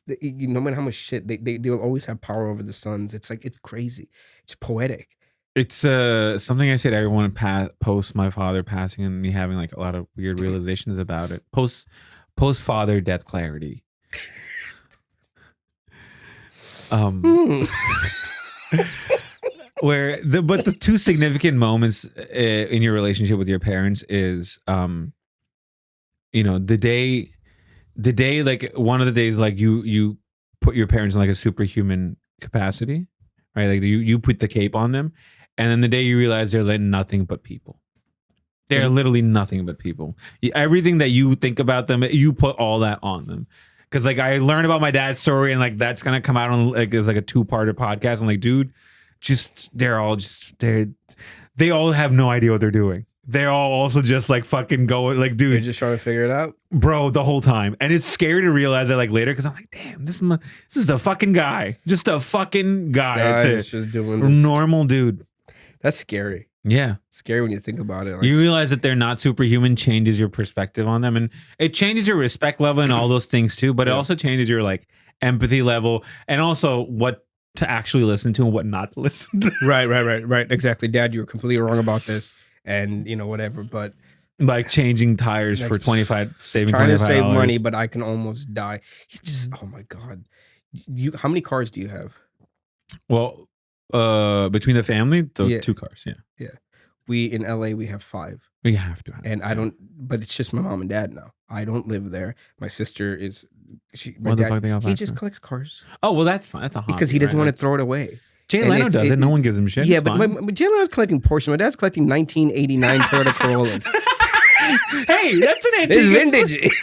no matter how much shit they will always have power over the sons. It's like, it's crazy. It's poetic. It's something I say to everyone post my father passing and me having like a lot of weird realizations about it. Post father death clarity. Where the two significant moments in your relationship with your parents is the day like one of the days like you put your parents in like a superhuman capacity, right? Like you put the cape on them, and then the day you realize they're like nothing but people. They're literally nothing but people. Everything that you think about them, you put all that on them. Because like I learned about my dad's story, and like that's gonna come out on like as like a 2-parter podcast. I'm like, dude, they all have no idea what they're doing. They're all also just like fucking going like, dude, they're just trying to figure it out, bro, the whole time. And it's scary to realize that like later, because I'm like, damn, this is a fucking guy, just a fucking guy. That's just doing this. Normal dude. That's scary. Yeah. Scary when you think about it. Like, you realize that they're not superhuman, changes your perspective on them. And it changes your respect level and all those things too. But it also changes your like empathy level and also what to actually listen to and what not to listen to. Right. Exactly. Dad, you were completely wrong about this. And whatever. But like changing tires for saving $25. Trying to save money, but I can almost die. He just, oh my God. How many cars do you have? Well, between the family, 2 cars. Yeah. We in LA, we have 5. We have to have. And I don't, but it's just my mom and dad now. I don't live there. My sister is, my dad, he just collects cars. Oh, well, that's fine. That's a hobby. Because he doesn't want to throw it away. Jay Leno does it. No one gives him shit. Yeah, but Jay Leno's collecting Porsche. My dad's collecting 1989 Toyota Corollas. Hey, that's an antique. It's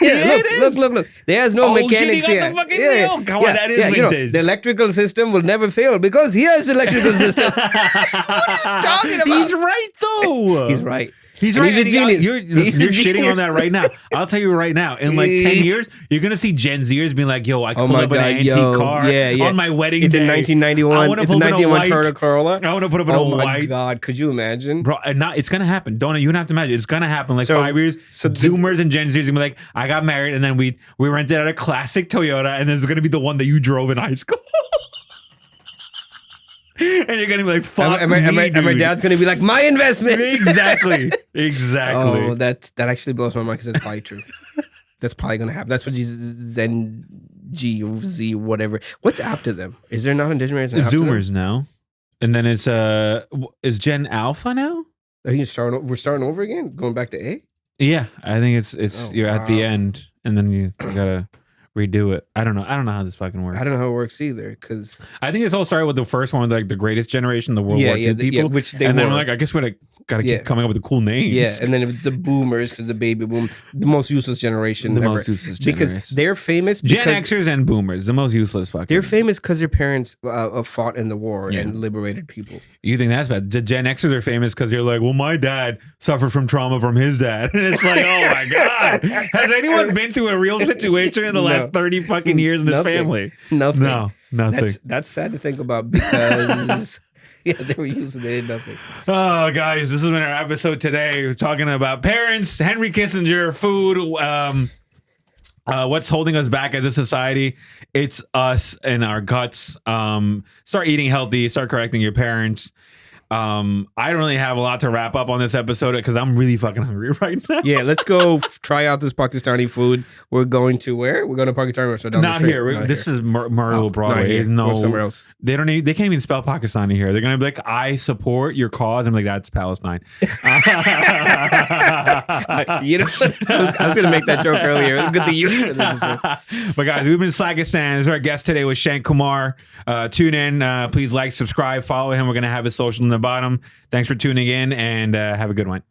vintage. Look. There's no mechanics here. Come on, that is vintage. The electrical system will never fail because he has electrical system. What are you talking about? He's right, though. He's right. He's right. He's a genius. You're shitting on that right now. I'll tell you right now. In like 10 years, you're going to see Gen Zers being like, yo, I pulled up an antique car on my wedding day. It's in 1991. It's a 1991 Toyota Corolla. I want to put up in a white. Oh my God. Could you imagine? Bro, it's going to happen. You don't have to imagine. It's going to happen. Like 5 years, Zoomers and Gen Zers are going to be like, I got married and then we rented out a classic Toyota and then it's going to be the one that you drove in high school. And you're gonna be like, fuck and my dad's gonna be like, my investment. Exactly. Oh, that actually blows my mind because that's probably true. That's probably gonna happen. That's what Zen G or Z whatever. What's after them? Is there not a generation after Zoomers now? And then it's is Gen Alpha now? We're starting over again, going back to A. Yeah, I think it's you're at the end, and then you gotta redo it. I don't know how this fucking works. I don't know how it works either, because I think it's all started with the first one, like the greatest generation, the World War II people, which they and then we're like, I guess we gotta keep coming up with the cool names. Yeah, and then it was the boomers, because the baby boom, the most useless generation ever. Most useless generation. Because they're famous. Gen Xers and boomers, the most useless fucking. They're famous because their parents fought in the war and liberated people. You think that's bad? The Gen Xers are famous because you're like, well, my dad suffered from trauma from his dad. And it's like, oh my God. Has anyone been through a real situation in the last 30 fucking years in this family? Nothing. No, nothing. That's sad to think about because they were using it in nothing. Oh, guys, this has been our episode today. We're talking about parents, Henry Kissinger, food, what's holding us back as a society. It's us and our guts. Start eating healthy, start correcting your parents. I don't really have a lot to wrap up on this episode because I'm really fucking hungry right now. Yeah, let's go try out this Pakistani food. We're going to where? We're going to Pakistani restaurant. Not here. This is Murrow Broadway. No, somewhere else. They can't even spell Pakistani here. They're gonna be like, I support your cause. I'm like, that's Palestine. You know, I was gonna make that joke earlier. Good that you. But guys, we've been Slakistan. This is our guest today was Shank Kumar. Tune in. Please like, subscribe, follow him. We're gonna have his social in the bottom. Thanks for tuning in, and have a good one.